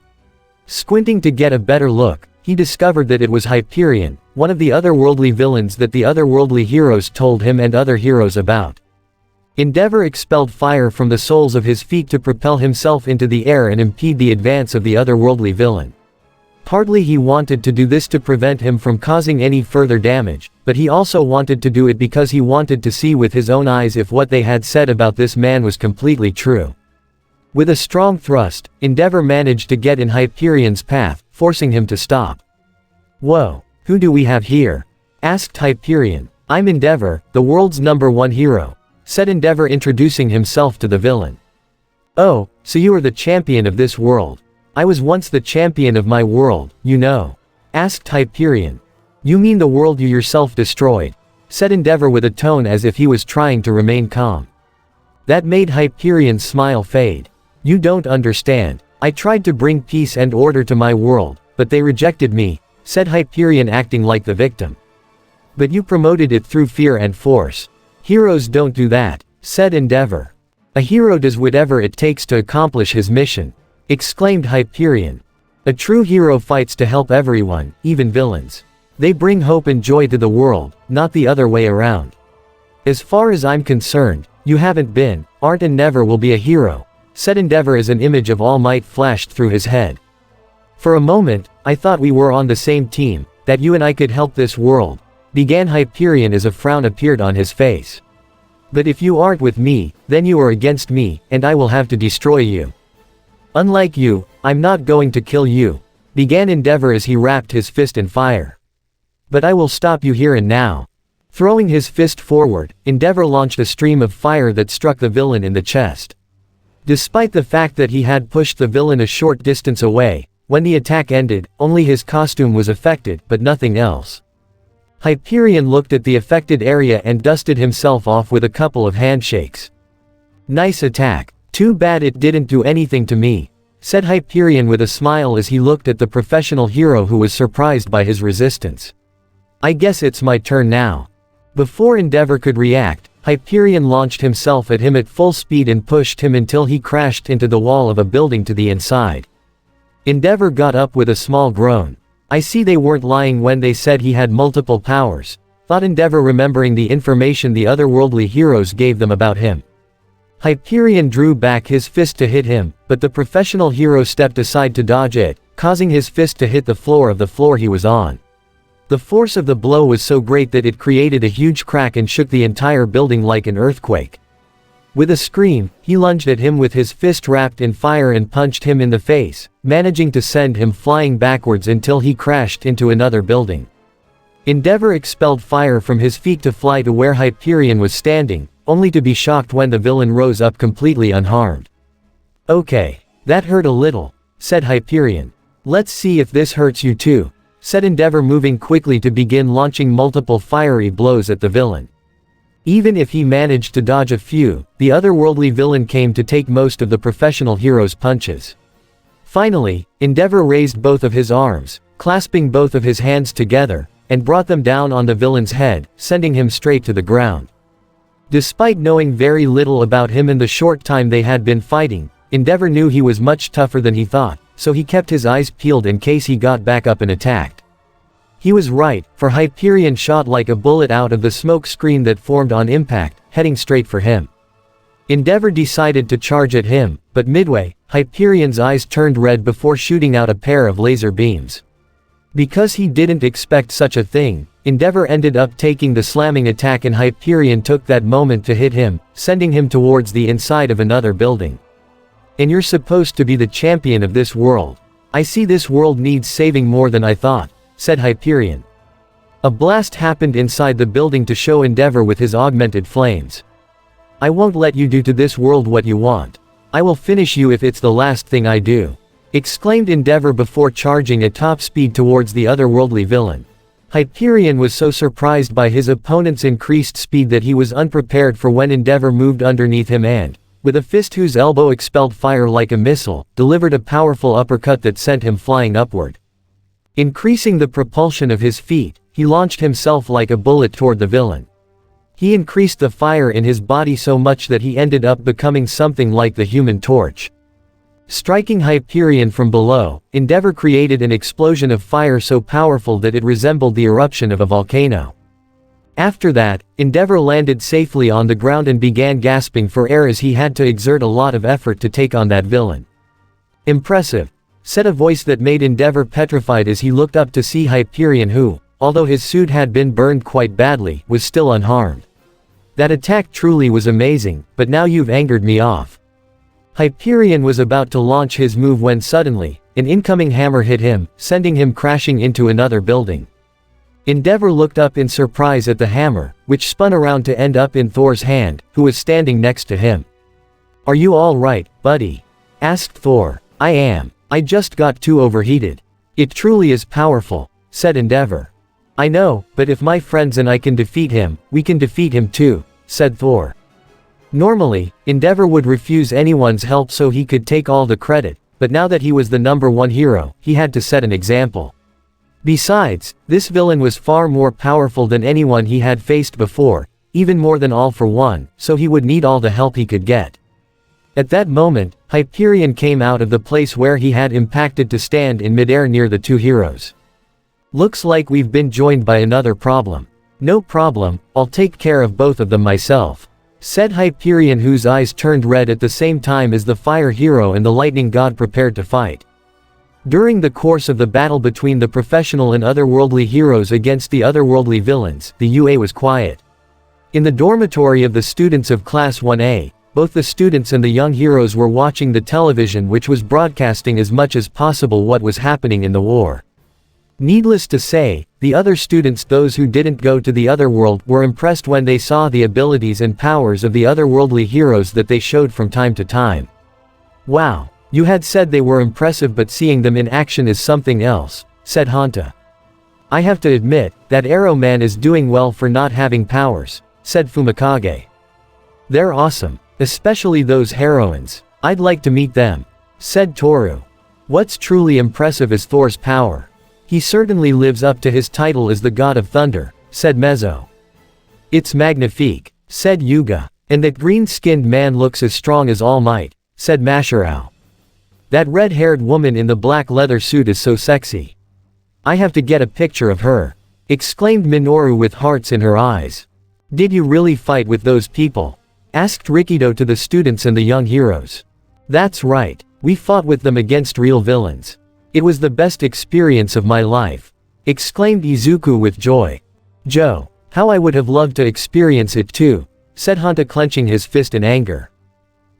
Squinting to get a better look, he discovered that it was Hyperion, one of the otherworldly villains that the otherworldly heroes told him and other heroes about. Endeavor expelled fire from the soles of his feet to propel himself into the air and impede the advance of the otherworldly villain. Partly he wanted to do this to prevent him from causing any further damage, but he also wanted to do it because he wanted to see with his own eyes if what they had said about this man was completely true. With a strong thrust, Endeavor managed to get in Hyperion's path, forcing him to stop. "Whoa, who do we have here?" asked Hyperion. "I'm Endeavor, the world's #1 hero," said Endeavor, introducing himself to the villain. "Oh, so you are the champion of this world. I was once the champion of my world, you know," asked Hyperion. "You mean the world you yourself destroyed?" said Endeavor with a tone as if he was trying to remain calm. That made Hyperion's smile fade. You don't understand. I tried to bring peace and order to my world, but they rejected me, said Hyperion acting like the victim. But you promoted it through fear and force. Heroes don't do that, said Endeavor. A hero does whatever it takes to accomplish his mission, exclaimed Hyperion. A true hero fights to help everyone, even villains. They bring hope and joy to the world, not the other way around. As far as I'm concerned, you haven't been, aren't and never will be a hero, said Endeavor as an image of All Might flashed through his head. For a moment, I thought we were on the same team, that you and I could help this world, began Hyperion as a frown appeared on his face. But if you aren't with me, then you are against me, and I will have to destroy you. Unlike you, I'm not going to kill you, began Endeavor as he wrapped his fist in fire. But I will stop you here and now. Throwing his fist forward, Endeavor launched a stream of fire that struck the villain in the chest. Despite the fact that he had pushed the villain a short distance away, when the attack ended, only his costume was affected, but nothing else. Hyperion looked at the affected area and dusted himself off with a couple of handshakes. Nice attack. Too bad it didn't do anything to me, said Hyperion with a smile as he looked at the professional hero who was surprised by his resistance. I guess it's my turn now. Before Endeavor could react, Hyperion launched himself at him at full speed and pushed him until he crashed into the wall of a building to the inside. Endeavor got up with a small groan. I see they weren't lying when they said he had multiple powers, thought Endeavor, remembering the information the otherworldly heroes gave them about him. Hyperion drew back his fist to hit him, but the professional hero stepped aside to dodge it, causing his fist to hit the floor of the floor he was on. The force of the blow was so great that it created a huge crack and shook the entire building like an earthquake. With a scream, he lunged at him with his fist wrapped in fire and punched him in the face, managing to send him flying backwards until he crashed into another building. Endeavor expelled fire from his feet to fly to where Hyperion was standing, only to be shocked when the villain rose up completely unharmed. Okay. That hurt a little, said Hyperion. Let's see if this hurts you too, said Endeavor, moving quickly to begin launching multiple fiery blows at the villain. Even if he managed to dodge a few, the otherworldly villain came to take most of the professional hero's punches. Finally, Endeavor raised both of his arms, clasping both of his hands together, and brought them down on the villain's head, sending him straight to the ground. Despite knowing very little about him in the short time they had been fighting, Endeavor knew he was much tougher than he thought, so he kept his eyes peeled in case he got back up and attacked. He was right, for Hyperion shot like a bullet out of the smoke screen that formed on impact, heading straight for him. Endeavor decided to charge at him, but midway, Hyperion's eyes turned red before shooting out a pair of laser beams. Because he didn't expect such a thing, Endeavor ended up taking the slamming attack and Hyperion took that moment to hit him, sending him towards the inside of another building. And you're supposed to be the champion of this world. I see this world needs saving more than I thought, said Hyperion. A blast happened inside the building to show Endeavor with his augmented flames. I won't let you do to this world what you want. I will finish you if it's the last thing I do, exclaimed Endeavor before charging at top speed towards the otherworldly villain. Hyperion was so surprised by his opponent's increased speed that he was unprepared for when Endeavor moved underneath him and, with a fist whose elbow expelled fire like a missile, delivered a powerful uppercut that sent him flying upward. Increasing the propulsion of his feet, he launched himself like a bullet toward the villain. He increased the fire in his body so much that he ended up becoming something like the Human Torch. Striking Hyperion from below, Endeavor created an explosion of fire so powerful that it resembled the eruption of a volcano. After that, Endeavor landed safely on the ground and began gasping for air as he had to exert a lot of effort to take on that villain. Impressive, said a voice that made Endeavor petrified as he looked up to see Hyperion who, although his suit had been burned quite badly, was still unharmed. That attack truly was amazing, but now you've angered me off. Hyperion was about to launch his move when suddenly, an incoming hammer hit him, sending him crashing into another building. Endeavor looked up in surprise at the hammer, which spun around to end up in Thor's hand, who was standing next to him. Are you all right, buddy? Asked Thor. I am. I just got too overheated. It truly is powerful, said Endeavor. I know, but if my friends and I can defeat him, we can defeat him too, said Thor. Normally, Endeavor would refuse anyone's help so he could take all the credit, but now that he was the #1 hero, he had to set an example. Besides, this villain was far more powerful than anyone he had faced before, even more than All for One, so he would need all the help he could get. At that moment, Hyperion came out of the place where he had impacted to stand in midair near the two heroes. Looks like we've been joined by another problem. No problem, I'll take care of both of them myself, said Hyperion, whose eyes turned red at the same time as the fire hero and the lightning god prepared to fight. During the course of the battle between the professional and otherworldly heroes against the otherworldly villains, the UA was quiet. In the dormitory of the students of Class 1A, both the students and the young heroes were watching the television, which was broadcasting as much as possible what was happening in the war. Needless to say, the other students, those who didn't go to the otherworld, were impressed when they saw the abilities and powers of the otherworldly heroes that they showed from time to time. Wow, you had said they were impressive, but seeing them in action is something else, said Hanta. I have to admit, that Arrow Man is doing well for not having powers, said Fumikage. They're awesome, especially those heroines. I'd like to meet them, said Toru. What's truly impressive is Thor's power. He certainly lives up to his title as the God of Thunder, said Mezzo. It's magnifique, said Yuga. And that green-skinned man looks as strong as All Might, said Masharao. That red-haired woman in the black leather suit is so sexy. I have to get a picture of her, exclaimed Minoru with hearts in her eyes. Did you really fight with those people? Asked Rikido to the students and the young heroes. That's right, we fought with them against real villains. It was the best experience of my life, exclaimed Izuku with joy. Joe, how I would have loved to experience it too, said Hanta, clenching his fist in anger.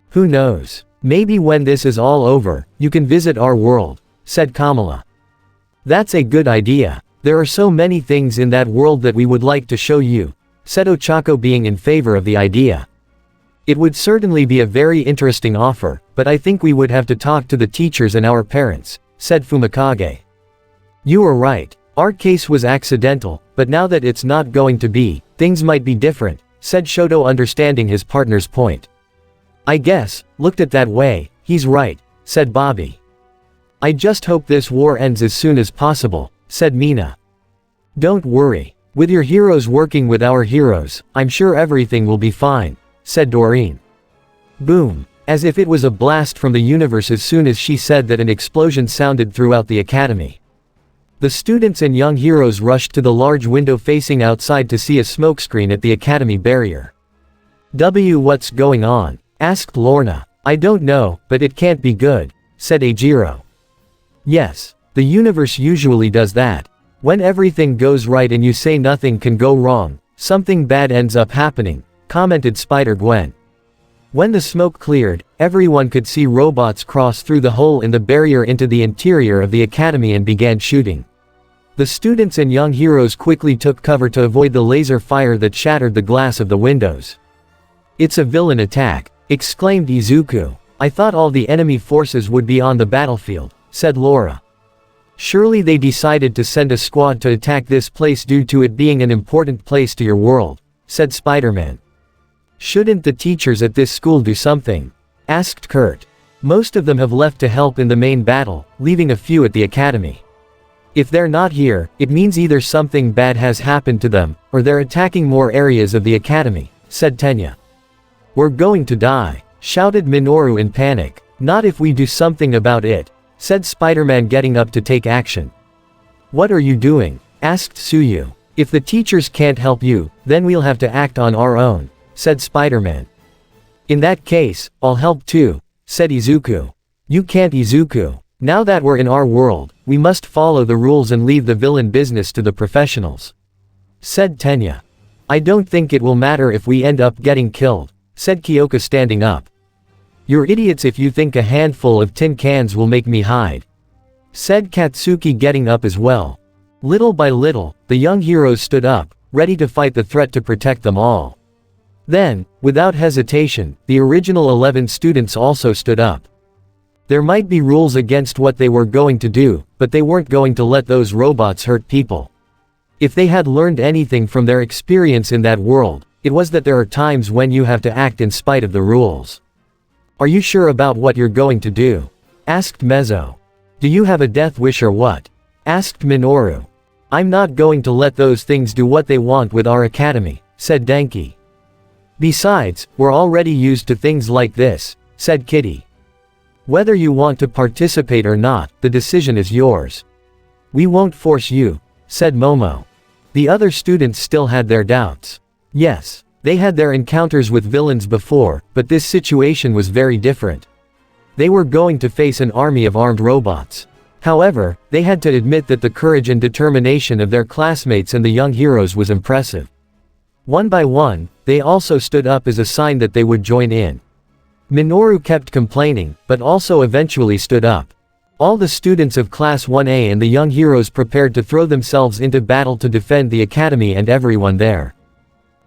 Who knows? Maybe when this is all over, you can visit our world, said Kamala. That's a good idea. There are so many things in that world that we would like to show you, said Ochako, being in favor of the idea. It would certainly be a very interesting offer, but I think we would have to talk to the teachers and our parents, said Fumikage. You are right. Our case was accidental, but now that it's not going to be, things might be different, said Shoto, understanding his partner's point. I guess, looked at that way, he's right, said Bobby. I just hope this war ends as soon as possible, said Mina. Don't worry. With your heroes working with our heroes, I'm sure everything will be fine, said Doreen. Boom. As if it was a blast from the universe, as soon as she said that, an explosion sounded throughout the academy. The students and young heroes rushed to the large window facing outside to see a smokescreen at the academy barrier. What's going on? Asked Lorna. I don't know, but it can't be good, said Eijiro. Yes, the universe usually does that. When everything goes right and you say nothing can go wrong, something bad ends up happening, commented Spider-Gwen. When the smoke cleared, everyone could see robots cross through the hole in the barrier into the interior of the academy and began shooting. The students and young heroes quickly took cover to avoid the laser fire that shattered the glass of the windows. It's a villain attack, exclaimed Izuku. I thought all the enemy forces would be on the battlefield, said Laura. Surely they decided to send a squad to attack this place due to it being an important place to your world, said Spider-Man. Shouldn't the teachers at this school do something? Asked Kurt. Most of them have left to help in the main battle, leaving a few at the academy. If they're not here, it means either something bad has happened to them, or they're attacking more areas of the academy, said Tenya. We're going to die, shouted Minoru in panic. Not if we do something about it, said Spider-Man, getting up to take action. What are you doing? Asked Tsuyu. If the teachers can't help you, then we'll have to act on our own, said Spider-Man. In that case, I'll help too, said Izuku. You can't, Izuku. Now that we're in our world, we must follow the rules and leave the villain business to the professionals, said Tenya. I don't think it will matter if we end up getting killed, said Kyoka, standing up. You're idiots if you think a handful of tin cans will make me hide, said Katsuki, getting up as well. Little by little, the young heroes stood up, ready to fight the threat to protect them all. Then, without hesitation, the original 11 students also stood up. There might be rules against what they were going to do, but they weren't going to let those robots hurt people. If they had learned anything from their experience in that world, it was that there are times when you have to act in spite of the rules. Are you sure about what you're going to do? Asked Mezzo. Do you have a death wish or what? Asked Minoru. I'm not going to let those things do what they want with our academy, said Denki. Besides, we're already used to things like this, said Kitty. Whether you want to participate or not, the decision is yours. We won't force you, said Momo. The other students still had their doubts. Yes, they had their encounters with villains before, but this situation was very different. They were going to face an army of armed robots. However, they had to admit that the courage and determination of their classmates and the young heroes was impressive. One by one, they also stood up as a sign that they would join in. Minoru kept complaining, but also eventually stood up. All the students of Class 1A and the young heroes prepared to throw themselves into battle to defend the academy and everyone there.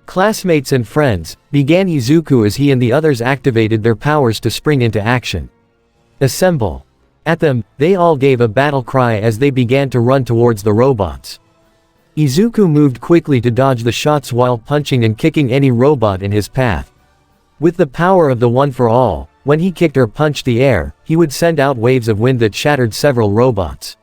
Classmates and friends, began Izuku as he and the others activated their powers to spring into action. Assemble. At them, they all gave a battle cry as they began to run towards the robots. Izuku moved quickly to dodge the shots while punching and kicking any robot in his path. With the power of the One for All, when he kicked or punched the air, he would send out waves of wind that shattered several robots.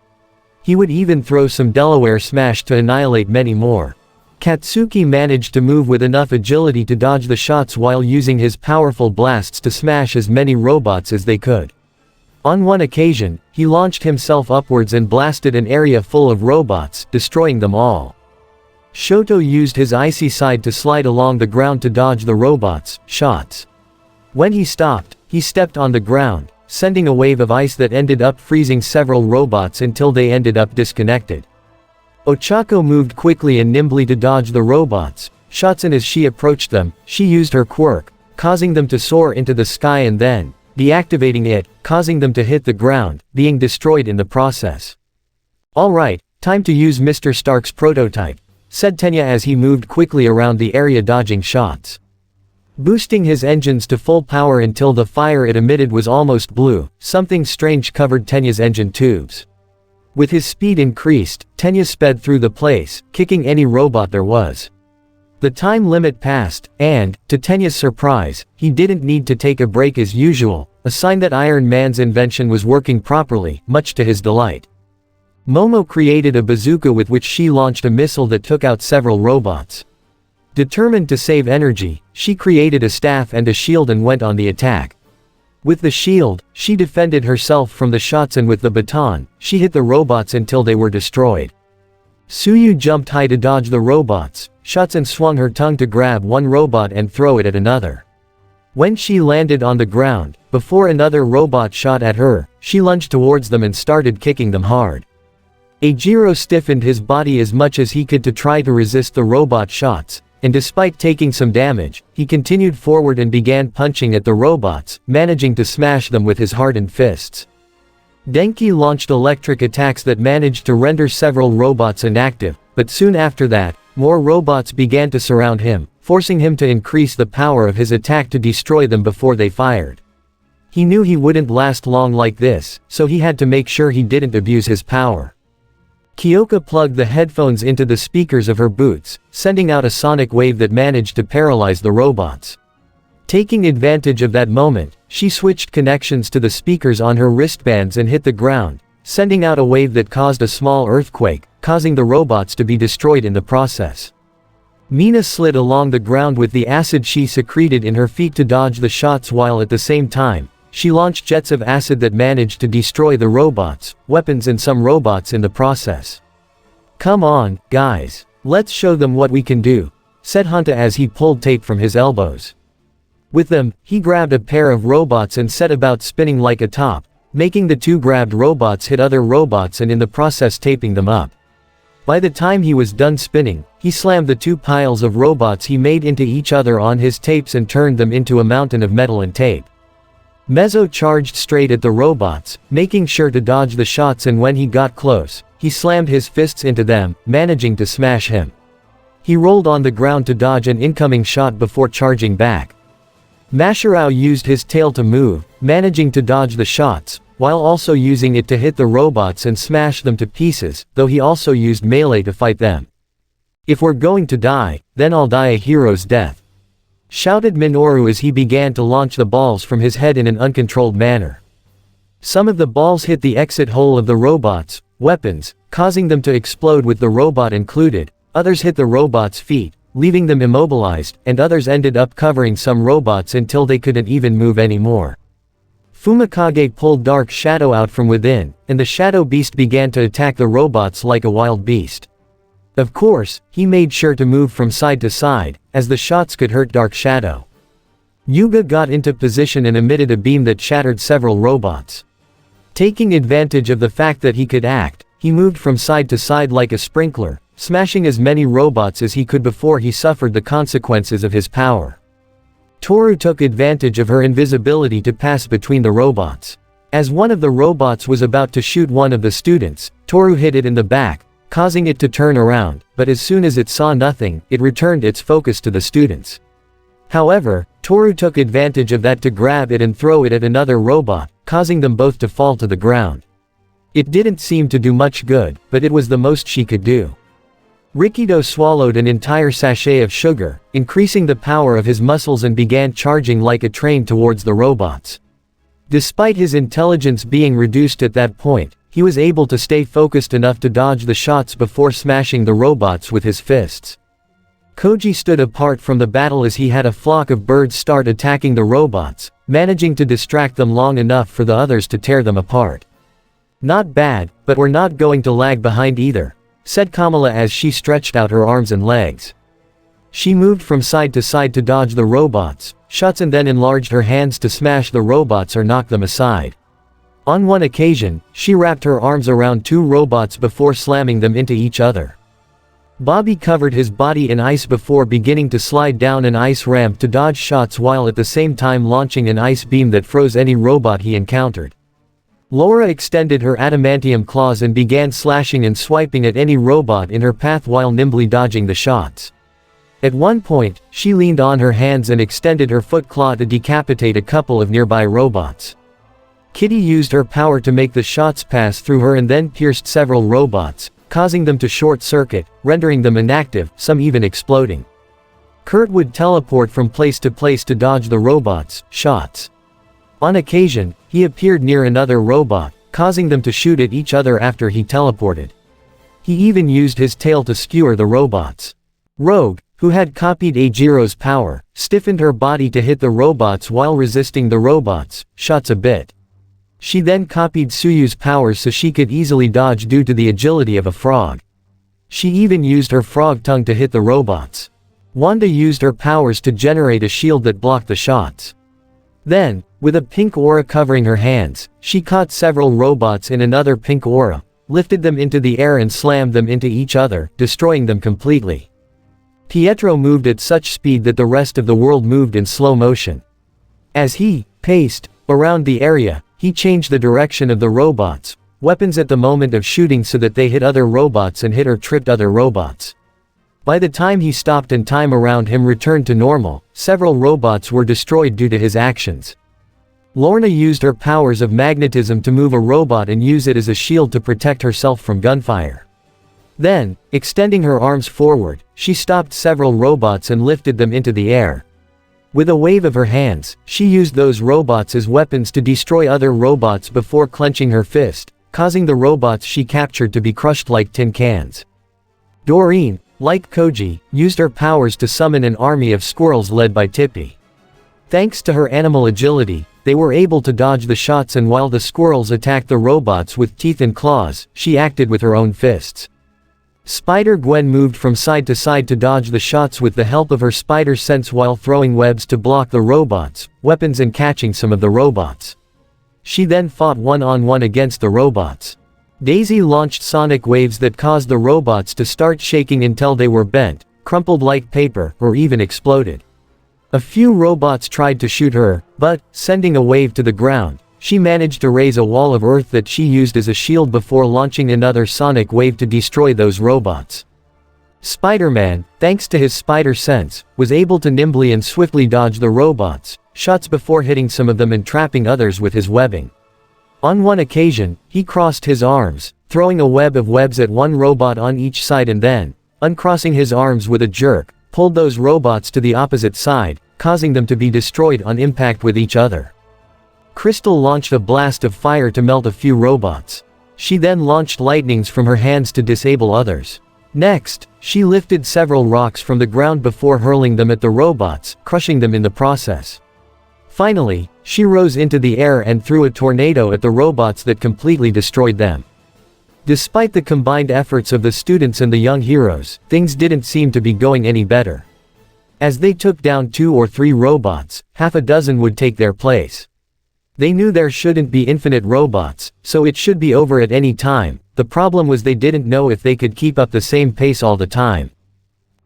He would even throw some Delaware smash to annihilate many more. Katsuki managed to move with enough agility to dodge the shots while using his powerful blasts to smash as many robots as they could. On one occasion, he launched himself upwards and blasted an area full of robots, destroying them all. Shoto used his icy side to slide along the ground to dodge the robots' shots. When he stopped, he stepped on the ground, sending a wave of ice that ended up freezing several robots until they ended up disconnected. Ochako moved quickly and nimbly to dodge the robots' shots, and as she approached them, she used her quirk, causing them to soar into the sky and then, deactivating it, causing them to hit the ground, being destroyed in the process. Alright, time to use Mr. Stark's prototype, said Tenya as he moved quickly around the area dodging shots. Boosting his engines to full power until the fire it emitted was almost blue, something strange covered Tenya's engine tubes. With his speed increased, Tenya sped through the place, kicking any robot there was. The time limit passed, and, to Tenya's surprise, he didn't need to take a break as usual, a sign that Iron Man's invention was working properly, much to his delight. Momo created a bazooka with which she launched a missile that took out several robots. Determined to save energy, she created a staff and a shield and went on the attack. With the shield, she defended herself from the shots, and with the baton, she hit the robots until they were destroyed. Suyu jumped high to dodge the robots' shots and swung her tongue to grab one robot and throw it at another. When she landed on the ground, before another robot shot at her, she lunged towards them and started kicking them hard. Eijiro stiffened his body as much as he could to try to resist the robot shots, and despite taking some damage, he continued forward and began punching at the robots, managing to smash them with his hardened fists. Denki launched electric attacks that managed to render several robots inactive, but soon after that, more robots began to surround him, forcing him to increase the power of his attack to destroy them before they fired. He knew he wouldn't last long like this, so he had to make sure he didn't abuse his power. Kyoka plugged the headphones into the speakers of her boots, sending out a sonic wave that managed to paralyze the robots. Taking advantage of that moment, she switched connections to the speakers on her wristbands and hit the ground, sending out a wave that caused a small earthquake, causing the robots to be destroyed in the process. Mina slid along the ground with the acid she secreted in her feet to dodge the shots, while at the same time, she launched jets of acid that managed to destroy the robots, weapons and some robots in the process. "Come on, guys. Let's show them what we can do," said Hanta as he pulled tape from his elbows. With them, he grabbed a pair of robots and set about spinning like a top, making the two grabbed robots hit other robots and in the process taping them up. By the time he was done spinning, he slammed the two piles of robots he made into each other on his tapes and turned them into a mountain of metal and tape. Mezzo charged straight at the robots, making sure to dodge the shots, and when he got close, he slammed his fists into them, managing to smash him. He rolled on the ground to dodge an incoming shot before charging back. Masharao used his tail to move, managing to dodge the shots, while also using it to hit the robots and smash them to pieces, though he also used melee to fight them. "If we're going to die, then I'll die a hero's death," shouted Minoru as he began to launch the balls from his head in an uncontrolled manner. Some of the balls hit the exit hole of the robot's weapons, causing them to explode with the robot included, others hit the robot's feet, leaving them immobilized, and others ended up covering some robots until they couldn't even move anymore. Fumikage pulled Dark Shadow out from within, and the Shadow Beast began to attack the robots like a wild beast. Of course, he made sure to move from side to side, as the shots could hurt Dark Shadow. Yuga got into position and emitted a beam that shattered several robots. Taking advantage of the fact that he could act, he moved from side to side like a sprinkler, smashing as many robots as he could before he suffered the consequences of his power. Toru took advantage of her invisibility to pass between the robots. As one of the robots was about to shoot one of the students, Toru hit it in the back, causing it to turn around, but as soon as it saw nothing, it returned its focus to the students. However, Toru took advantage of that to grab it and throw it at another robot, causing them both to fall to the ground. It didn't seem to do much good, but it was the most she could do. Rikido swallowed an entire sachet of sugar, increasing the power of his muscles and began charging like a train towards the robots. Despite his intelligence being reduced at that point, he was able to stay focused enough to dodge the shots before smashing the robots with his fists. Koji stood apart from the battle as he had a flock of birds start attacking the robots, managing to distract them long enough for the others to tear them apart. "Not bad, but we're not going to lag behind either," said Kamala as she stretched out her arms and legs. She moved from side to dodge the robots' shots and then enlarged her hands to smash the robots or knock them aside. On one occasion, she wrapped her arms around two robots before slamming them into each other. Bobby covered his body in ice before beginning to slide down an ice ramp to dodge shots while at the same time launching an ice beam that froze any robot he encountered. Laura extended her adamantium claws and began slashing and swiping at any robot in her path while nimbly dodging the shots. At one point, she leaned on her hands and extended her foot claw to decapitate a couple of nearby robots. Kitty used her power to make the shots pass through her and then pierced several robots, causing them to short-circuit, rendering them inactive, some even exploding. Kurt would teleport from place to dodge the robots' shots. On occasion, he appeared near another robot, causing them to shoot at each other after he teleported. He even used his tail to skewer the robots. Rogue, who had copied Eijiro's power, stiffened her body to hit the robots while resisting the robots' shots a bit. She then copied Tsuyu's powers so she could easily dodge due to the agility of a frog. She even used her frog tongue to hit the robots. Wanda used her powers to generate a shield that blocked the shots. Then, with a pink aura covering her hands, she caught several robots in another pink aura, lifted them into the air and slammed them into each other, destroying them completely. Pietro moved at such speed that the rest of the world moved in slow motion. As he paced around the area, he changed the direction of the robots' weapons at the moment of shooting so that they hit other robots and hit or tripped other robots. By the time he stopped and time around him returned to normal, several robots were destroyed due to his actions. Lorna used her powers of magnetism to move a robot and use it as a shield to protect herself from gunfire. Then, extending her arms forward, she stopped several robots and lifted them into the air. With a wave of her hands, she used those robots as weapons to destroy other robots before clenching her fist, causing the robots she captured to be crushed like tin cans. Doreen, like Koji, used her powers to summon an army of squirrels led by Tippy. Thanks to her animal agility, they were able to dodge the shots, and while the squirrels attacked the robots with teeth and claws, she acted with her own fists. Spider-Gwen moved from side to dodge the shots with the help of her spider sense while throwing webs to block the robots' weapons and catching some of the robots. She then fought one-on-one against the robots. Daisy launched sonic waves that caused the robots to start shaking until they were bent, crumpled like paper, or even exploded. A few robots tried to shoot her, but, sending a wave to the ground, she managed to raise a wall of earth that she used as a shield before launching another sonic wave to destroy those robots. Spider-Man, thanks to his spider sense, was able to nimbly and swiftly dodge the robots' shots before hitting some of them and trapping others with his webbing. On one occasion, he crossed his arms, throwing a web of webs at one robot on each side and then, uncrossing his arms with a jerk, pulled those robots to the opposite side, causing them to be destroyed on impact with each other. Crystal launched a blast of fire to melt a few robots. She then launched lightnings from her hands to disable others. Next, she lifted several rocks from the ground before hurling them at the robots, crushing them in the process. Finally, she rose into the air and threw a tornado at the robots that completely destroyed them. Despite the combined efforts of the students and the young heroes, things didn't seem to be going any better. As they took down 2 or 3 robots, half a dozen would take their place. They knew there shouldn't be infinite robots, so it should be over at any time. The problem was they didn't know if they could keep up the same pace all the time.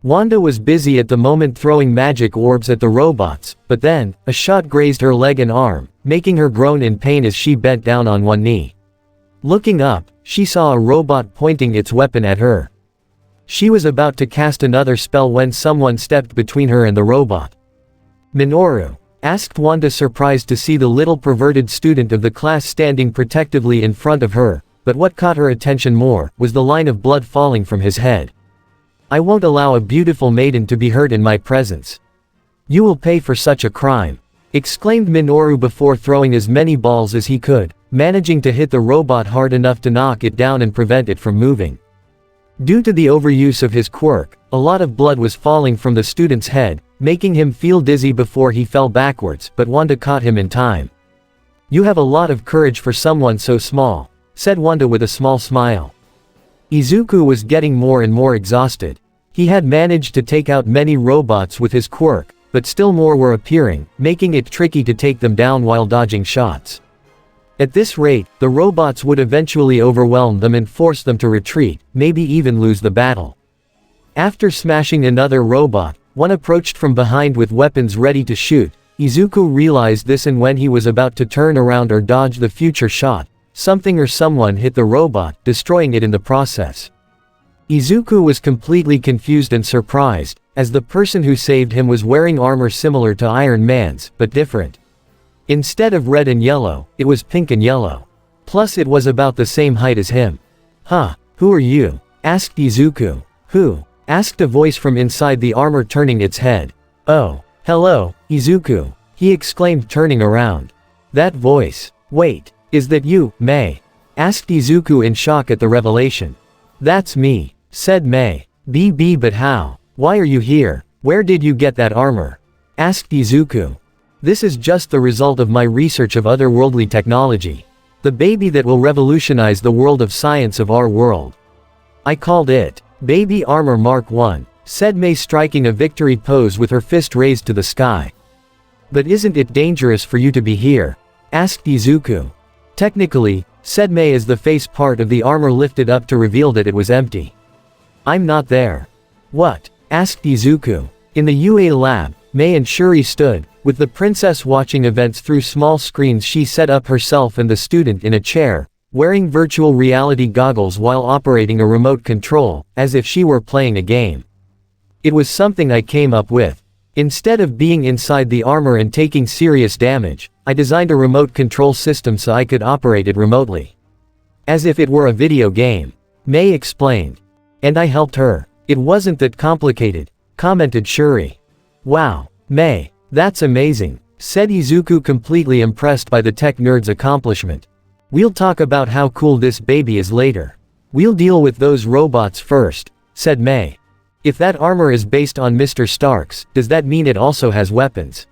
Wanda was busy at the moment throwing magic orbs at the robots, but then, a shot grazed her leg and arm, making her groan in pain as she bent down on one knee. Looking up, she saw a robot pointing its weapon at her. She was about to cast another spell when someone stepped between her and the robot. "Minoru?" asked Wanda, surprised to see the little perverted student of the class standing protectively in front of her, but what caught her attention more, was the line of blood falling from his head. "I won't allow a beautiful maiden to be hurt in my presence. You will pay for such a crime," exclaimed Minoru before throwing as many balls as he could, managing to hit the robot hard enough to knock it down and prevent it from moving. Due to the overuse of his quirk, a lot of blood was falling from the student's head, making him feel dizzy before he fell backwards, but Wanda caught him in time. "You have a lot of courage for someone so small," said Wanda with a small smile. Izuku was getting more and more exhausted. He had managed to take out many robots with his quirk, but still more were appearing, making it tricky to take them down while dodging shots. At this rate, the robots would eventually overwhelm them and force them to retreat, maybe even lose the battle. After smashing another robot, one approached from behind with weapons ready to shoot. Izuku realized this, and when he was about to turn around or dodge the future shot, something or someone hit the robot, destroying it in the process. Izuku was completely confused and surprised, as the person who saved him was wearing armor similar to Iron Man's, but different. Instead of red and yellow, it was pink and yellow. Plus it was about the same height as him. "Huh, who are you?" asked Izuku. "Who?" asked a voice from inside the armor, turning its head. "Oh, hello, Izuku," he exclaimed, turning around. That voice. "Wait, is that you, Mei?" asked Izuku in shock at the revelation. "That's me," said Mei. "BB, but how? Why are you here? Where did you get that armor?" asked Izuku. "This is just the result of my research of otherworldly technology. The baby that will revolutionize the world of science of our world. I called it Baby Armor Mark 1, said Mei, striking a victory pose with her fist raised to the sky. "But isn't it dangerous for you to be here?" asked Izuku. "Technically," said Mei as the face part of the armor lifted up to reveal that it was empty. "I'm not there." "What?" asked Izuku. In the UA lab, Mei and Shuri stood, with the princess watching events through small screens. She set up herself and the student in a chair, wearing virtual reality goggles while operating a remote control, as if she were playing a game. "It was something I came up with. Instead of being inside the armor and taking serious damage, I designed a remote control system so I could operate it remotely. As if it were a video game," Mei explained. "And I helped her. It wasn't that complicated," commented Shuri. "Wow, Mei, that's amazing," said Izuku, completely impressed by the tech nerd's accomplishment. "We'll talk about how cool this baby is later. We'll deal with those robots first," said Mei. "If that armor is based on Mr. Stark's, does that mean it also has weapons?"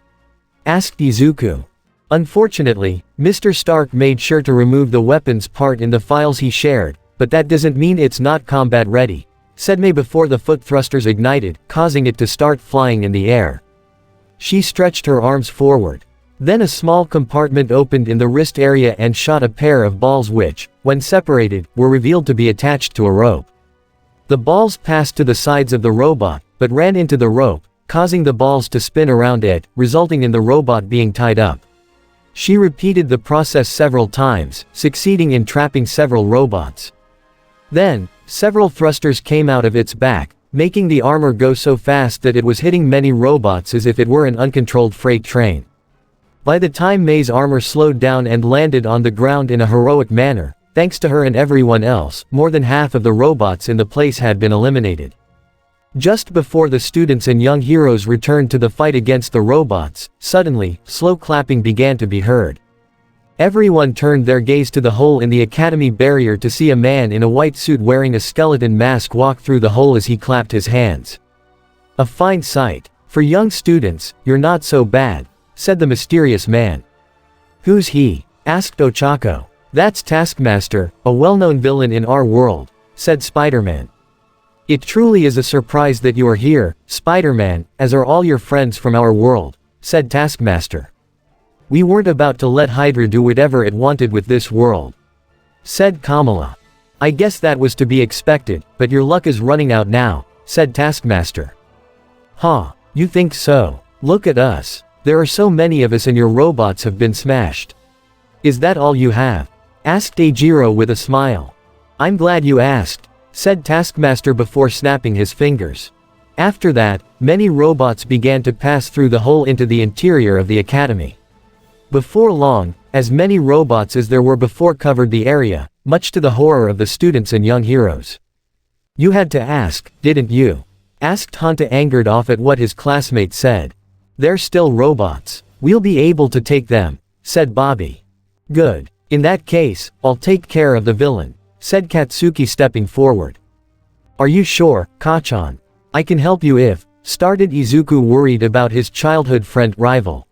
asked Izuku. "Unfortunately, Mr. Stark made sure to remove the weapons part in the files he shared, but that doesn't mean it's not combat ready," said Mei before the foot thrusters ignited, causing it to start flying in the air. She stretched her arms forward. Then a small compartment opened in the wrist area and shot a pair of balls which, when separated, were revealed to be attached to a rope. The balls passed to the sides of the robot, but ran into the rope, causing the balls to spin around it, resulting in the robot being tied up. She repeated the process several times, succeeding in trapping several robots. Then, several thrusters came out of its back, making the armor go so fast that it was hitting many robots as if it were an uncontrolled freight train. By the time Mei's armor slowed down and landed on the ground in a heroic manner, thanks to her and everyone else, more than half of the robots in the place had been eliminated. Just before the students and young heroes returned to the fight against the robots, suddenly, slow clapping began to be heard. Everyone turned their gaze to the hole in the academy barrier to see a man in a white suit wearing a skeleton mask walk through the hole as he clapped his hands. A fine sight. For young students, you're not so bad, said the mysterious man. Who's he? Asked Ochako. That's Taskmaster, a well-known villain in our world, said Spider-Man. It truly is a surprise that you are here, Spider-Man, as are all your friends from our world, said Taskmaster. We weren't about to let Hydra do whatever it wanted with this world, said Kamala. I guess that was to be expected, but your luck is running out now, said Taskmaster. Huh, you think so? Look at us. There are so many of us and your robots have been smashed. Is that all you have? Asked Eijiro with a smile. I'm glad you asked, said Taskmaster before snapping his fingers. After that, many robots began to pass through the hole into the interior of the academy. Before long, as many robots as there were before covered the area, much to the horror of the students and young heroes. You had to ask, didn't you? Asked Hanta, angered off at what his classmate said. They're still robots. We'll be able to take them, said Bobby. Good. In that case, I'll take care of the villain, said Katsuki stepping forward. Are you sure, Kachan? I can help you if, started Izuku, worried about his childhood friend rival.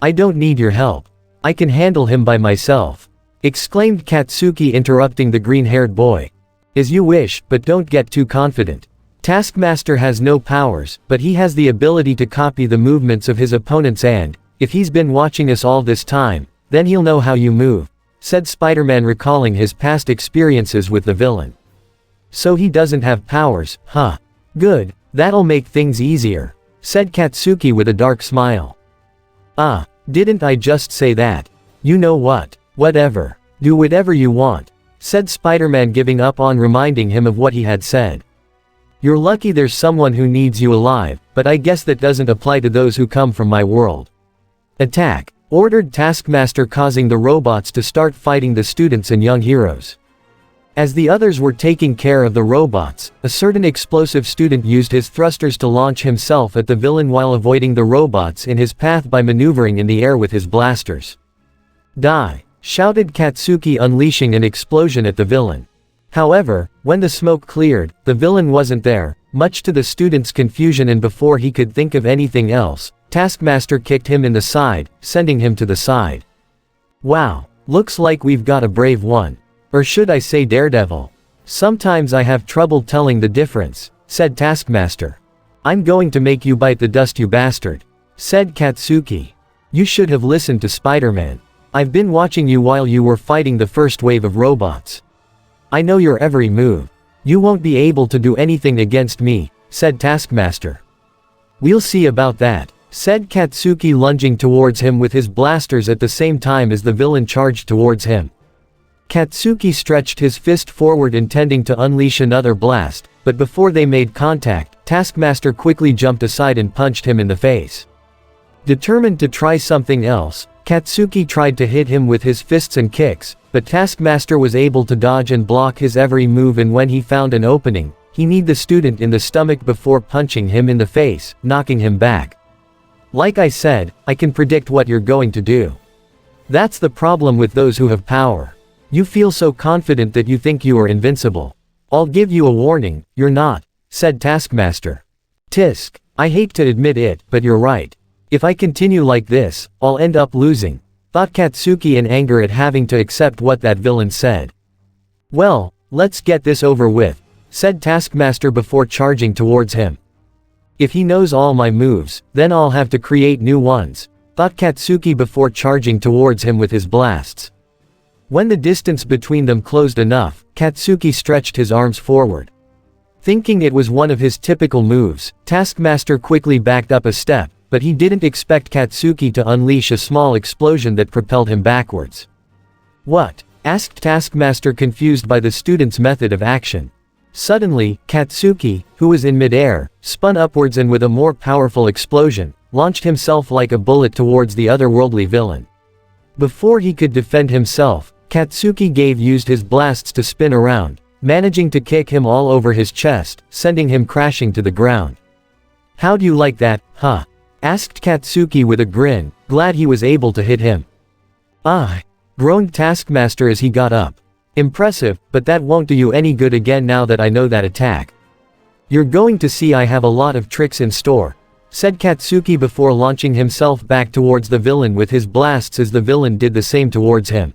I don't need your help. I can handle him by myself, exclaimed Katsuki, interrupting the green-haired boy. As you wish, but don't get too confident. Taskmaster has no powers, but he has the ability to copy the movements of his opponents, and, if he's been watching us all this time, then he'll know how you move, said Spider-Man, recalling his past experiences with the villain. So he doesn't have powers, huh? Good, that'll make things easier, said Katsuki with a dark smile. Ah, didn't I just say that? You know what? Whatever. Do whatever you want, said Spider-Man, giving up on reminding him of what he had said. You're lucky there's someone who needs you alive, but I guess that doesn't apply to those who come from my world. Attack, ordered Taskmaster, causing the robots to start fighting the students and young heroes. As the others were taking care of the robots, a certain explosive student used his thrusters to launch himself at the villain while avoiding the robots in his path by maneuvering in the air with his blasters. Die! Shouted Katsuki, unleashing an explosion at the villain. However, when the smoke cleared, the villain wasn't there, much to the student's confusion, and before he could think of anything else, Taskmaster kicked him in the side, sending him to the side. Wow, looks like we've got a brave one. Or should I say daredevil? Sometimes I have trouble telling the difference, said Taskmaster. I'm going to make you bite the dust, you bastard, said Katsuki. You should have listened to Spider-Man. I've been watching you while you were fighting the first wave of robots. I know your every move. You won't be able to do anything against me, said Taskmaster. We'll see about that, said Katsuki, lunging towards him with his blasters at the same time as the villain charged towards him. Katsuki stretched his fist forward, intending to unleash another blast, but before they made contact, Taskmaster quickly jumped aside and punched him in the face. Determined to try something else, Katsuki tried to hit him with his fists and kicks, but Taskmaster was able to dodge and block his every move, and when he found an opening, he kneed the student in the stomach before punching him in the face, knocking him back. Like I said, I can predict what you're going to do. That's the problem with those who have power. You feel so confident that you think you are invincible. I'll give you a warning, you're not, said Taskmaster. Tisk, I hate to admit it, but you're right. If I continue like this, I'll end up losing, thought Katsuki in anger at having to accept what that villain said. Well, let's get this over with, said Taskmaster before charging towards him. If he knows all my moves, then I'll have to create new ones, thought Katsuki before charging towards him with his blasts. When the distance between them closed enough, Katsuki stretched his arms forward. Thinking it was one of his typical moves, Taskmaster quickly backed up a step, but he didn't expect Katsuki to unleash a small explosion that propelled him backwards. What? Asked Taskmaster, confused by the student's method of action. Suddenly, Katsuki, who was in midair, spun upwards and with a more powerful explosion, launched himself like a bullet towards the otherworldly villain. Before he could defend himself, Katsuki used his blasts to spin around, managing to kick him all over his chest, sending him crashing to the ground. "How do you like that, huh?" asked Katsuki with a grin, glad he was able to hit him. "Ah," groaned Taskmaster as he got up. "Impressive, but that won't do you any good again now that I know that attack. You're going to see I have a lot of tricks in store," said Katsuki before launching himself back towards the villain with his blasts as the villain did the same towards him.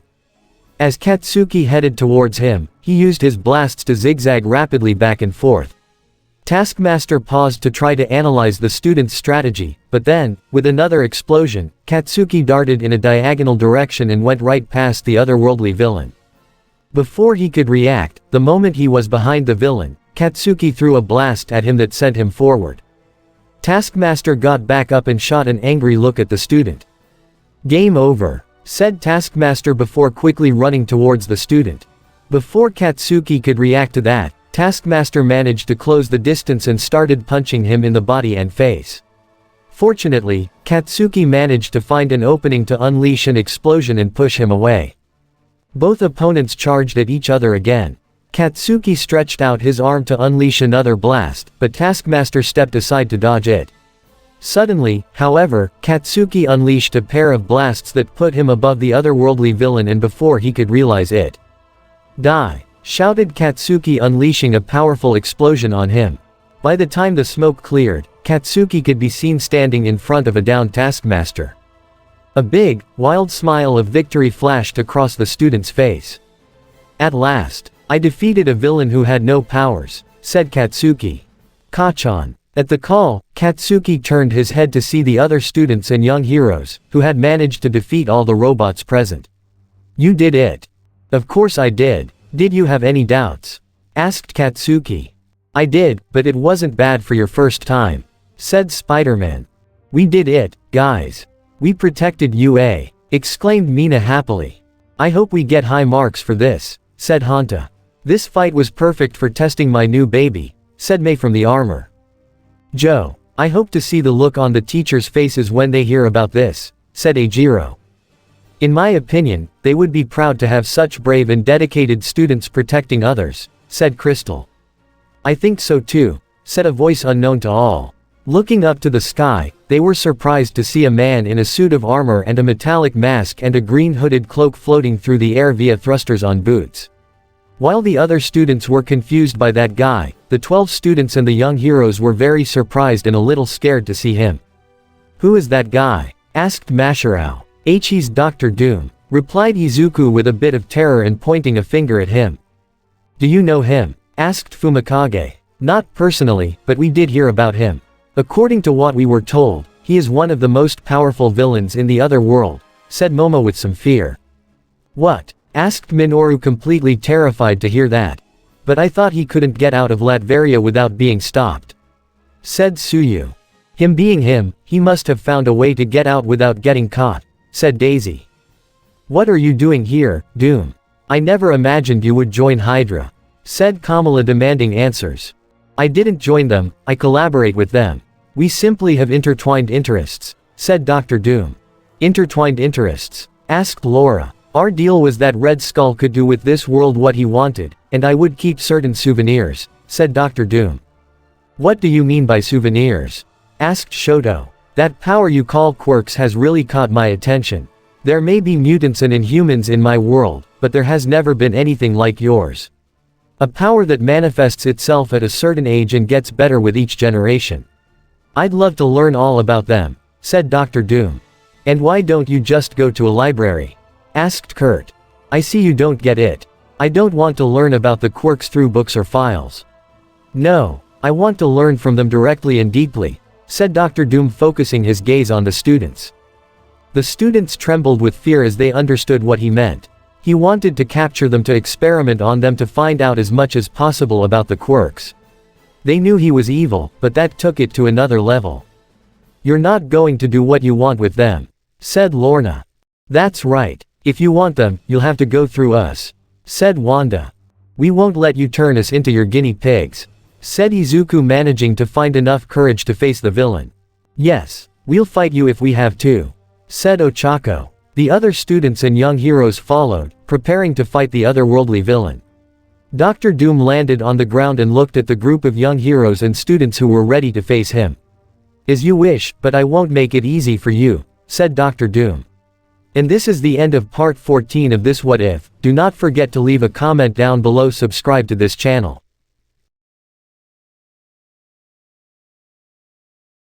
As Katsuki headed towards him, he used his blasts to zigzag rapidly back and forth. Taskmaster paused to try to analyze the student's strategy, but then, with another explosion, Katsuki darted in a diagonal direction and went right past the otherworldly villain. Before he could react, the moment he was behind the villain, Katsuki threw a blast at him that sent him forward. Taskmaster got back up and shot an angry look at the student. "Game over," said Taskmaster before quickly running towards the student. Before Katsuki could react to that, Taskmaster managed to close the distance and started punching him in the body and face. Fortunately, Katsuki managed to find an opening to unleash an explosion and push him away. Both opponents charged at each other again. Katsuki stretched out his arm to unleash another blast, but Taskmaster stepped aside to dodge it. Suddenly, however, Katsuki unleashed a pair of blasts that put him above the otherworldly villain, and before he could realize it, "Die!" shouted Katsuki, unleashing a powerful explosion on him. By the time the smoke cleared, Katsuki could be seen standing in front of a downed Taskmaster. A big, wild smile of victory flashed across the student's face. "At last, I defeated a villain who had no powers," said Katsuki. "Kachan." At the call, Katsuki turned his head to see the other students and young heroes, who had managed to defeat all the robots present. "You did it." "Of course I did. Did you have any doubts?" asked Katsuki. "I did, but it wasn't bad for your first time," said Spider-Man. "We did it, guys. We protected UA," exclaimed Mina happily. "I hope we get high marks for this," said Hanta. "This fight was perfect for testing my new baby," said Mei from the armor. "Joe, I hope to see the look on the teachers' faces when they hear about this," said Eijiro. "In my opinion, they would be proud to have such brave and dedicated students protecting others," said Crystal. "I think so too," said a voice unknown to all. Looking up to the sky, they were surprised to see a man in a suit of armor and a metallic mask and a green hooded cloak floating through the air via thrusters on boots. While the other students were confused by that guy, the 12 students and the young heroes were very surprised and a little scared to see him. "Who is that guy?" asked Masharao. "He's Dr. Doom," replied Izuku with a bit of terror and pointing a finger at him. "Do you know him?" asked Fumikage. "Not personally, but we did hear about him. According to what we were told, he is one of the most powerful villains in the other world," said Momo with some fear. "What?" asked Minoru, completely terrified to hear that. "But I thought he couldn't get out of Latveria without being stopped," said Suyu. "Him being him, he must have found a way to get out without getting caught," said Daisy. "What are you doing here, Doom? I never imagined you would join Hydra," said Kamala, demanding answers. "I didn't join them, I collaborate with them. We simply have intertwined interests," said Dr. Doom. "Intertwined interests?" asked Laura. "Our deal was that Red Skull could do with this world what he wanted, and I would keep certain souvenirs," said Dr. Doom. "What do you mean by souvenirs?" asked Shoto. "That power you call quirks has really caught my attention. There may be mutants and inhumans in my world, but there has never been anything like yours. A power that manifests itself at a certain age and gets better with each generation. I'd love to learn all about them," said Dr. Doom. "And why don't you just go to a library?" asked Kurt. "I see you don't get it. I don't want to learn about the quirks through books or files. No, I want to learn from them directly and deeply," said Dr. Doom, focusing his gaze on the students. The students trembled with fear as they understood what he meant. He wanted to capture them to experiment on them to find out as much as possible about the quirks. They knew he was evil, but that took it to another level. "You're not going to do what you want with them," said Lorna. "That's right. If you want them, you'll have to go through us," said Wanda. "We won't let you turn us into your guinea pigs," said Izuku, managing to find enough courage to face the villain. "Yes, we'll fight you if we have to," said Ochako. The other students and young heroes followed, preparing to fight the otherworldly villain. Dr. Doom landed on the ground and looked at the group of young heroes and students who were ready to face him. "As you wish, but I won't make it easy for you," said Dr. Doom. And this is the end of part 14 of this What If. Do not forget to leave a comment down below, subscribe to this channel.